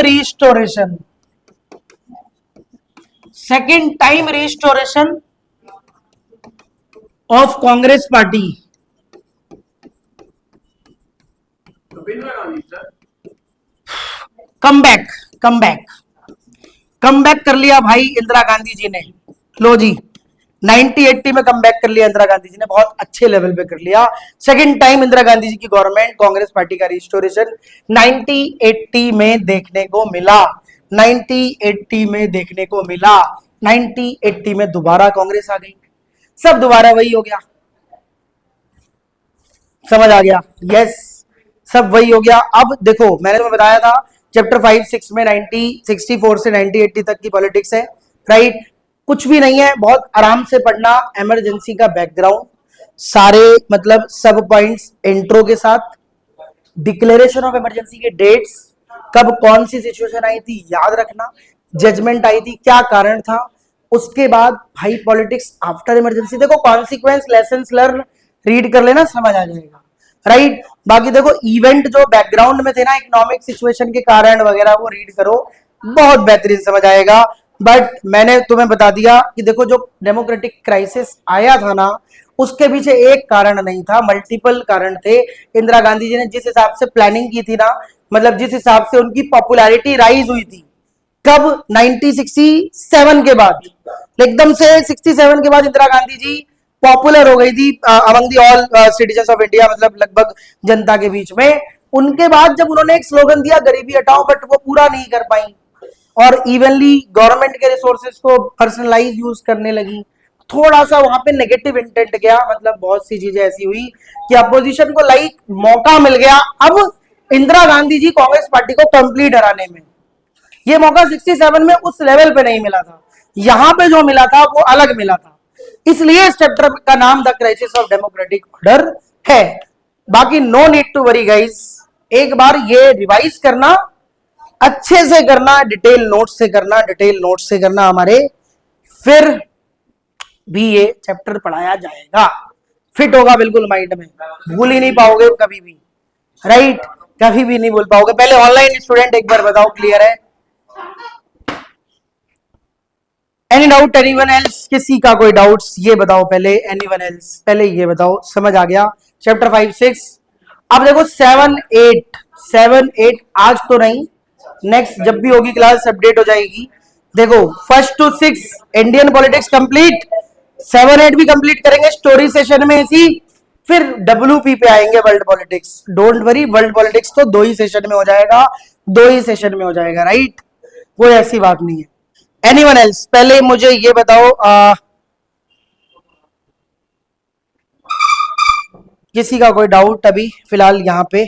restoration of Congress party. Come back कर लिया भाई इंदिरा गांधी जी ने। लो जी 1980 में कम बैक कर लिया इंदिरा गांधी जी ने, बहुत अच्छे लेवल पे कर लिया। सेकंड टाइम इंदिरा गांधी जी की गवर्नमेंट, कांग्रेस पार्टी का रिस्टोरेशन 1980 में देखने को मिला। 1980 में देखने को मिला। 1980 में दोबारा कांग्रेस आ गई, सब दोबारा वही हो गया। समझ आ गया? यस, सब वही हो गया। अब देखो मैंने तुम्हें बताया था चैप्टर 5-6 में 1964 से 1980 तक की पॉलिटिक्स है, राइट? कुछ भी नहीं है, बहुत आराम से पढ़ना। इमरजेंसी का बैकग्राउंड, सारे मतलब सब पॉइंट्स इंट्रो के साथ, डिक्लेरेशन ऑफ इमरजेंसी के डेट्स, कब कौन सी सिचुएशन आई थी याद रखना, जजमेंट आई थी, क्या कारण था, उसके बाद भाई पॉलिटिक्स आफ्टर इमरजेंसी। देखो कॉन्सिक्वेंस, लेसन्स लर्न रीड कर लेना, समझ आ जाएगा, राइट? बाकी देखो इवेंट जो बैकग्राउंड में थे ना, इकोनॉमिक सिचुएशन के कारण वगैरह, वो रीड करो, बहुत बेहतरीन समझ आएगा। बट मैंने तुम्हें बता दिया कि देखो जो डेमोक्रेटिक क्राइसिस आया था ना, उसके पीछे एक कारण नहीं था, मल्टीपल कारण थे। इंदिरा गांधी जी ने जिस हिसाब से प्लानिंग की थी ना, मतलब जिस हिसाब से उनकी पॉपुलैरिटी राइज हुई थी, कब? 1967 के बाद, एकदम से 67 के बाद इंदिरा गांधी जी पॉपुलर हो गई थी among the all citizens of India, मतलब लगभग जनता के बीच में। उनके बाद जब उन्होंने एक स्लोगन दिया गरीबी हटाओ, बट वो पूरा नहीं कर पाई और इवनली गवर्नमेंट के रिसोर्सेज को पर्सनलाइज यूज करने लगी, थोड़ा सा वहां पे नेगेटिव इंटेंट गया। मतलब बहुत सी चीजें ऐसी हुई कि अपोजिशन को लाइक मौका मिल गया अब इंदिरा गांधी जी कांग्रेस पार्टी को कंप्लीट हराने में। ये मौका 67 में उस लेवल पे नहीं मिला था, यहां पे जो मिला था वो अलग मिला था। इसलिए इस चैप्टर का नाम the crisis of democratic order है। बाकी no need to worry guys, एक बार ये रिवाइज करना, अच्छे से करना, डिटेल नोट से करना हमारे, फिर भी ये चैप्टर पढ़ाया जाएगा, फिट होगा बिल्कुल माइंड में, भूल ही नहीं पाओगे कभी भी, राइट? कभी भी नहीं भूल पाओगे। पहले ऑनलाइन स्टूडेंट एक बार बताओ क्लियर है? Any doubt? Anyone else? किसी का कोई डाउट्स? ये बताओ पहले, एनीवन एल्स? पहले ये बताओ, समझ आ गया चैप्टर 5-6। अब देखो 7-8 आज तो नहीं, नेक्स्ट जब भी होगी क्लास अपडेट हो जाएगी। देखो 1 to 6 इंडियन पॉलिटिक्स कंप्लीट, 7-8 भी कंप्लीट करेंगे स्टोरी सेशन में इसी, फिर WP पे आएंगे world politics. Don't worry, world politics तो 2 ही सेशन में हो जाएगा, 2 ही सेशन में हो जाएगा, राइट? कोई ऐसी बात नहीं है। Anyone else? पहले मुझे ये बताओ, किसी का कोई डाउट अभी फिलहाल यहाँ पे?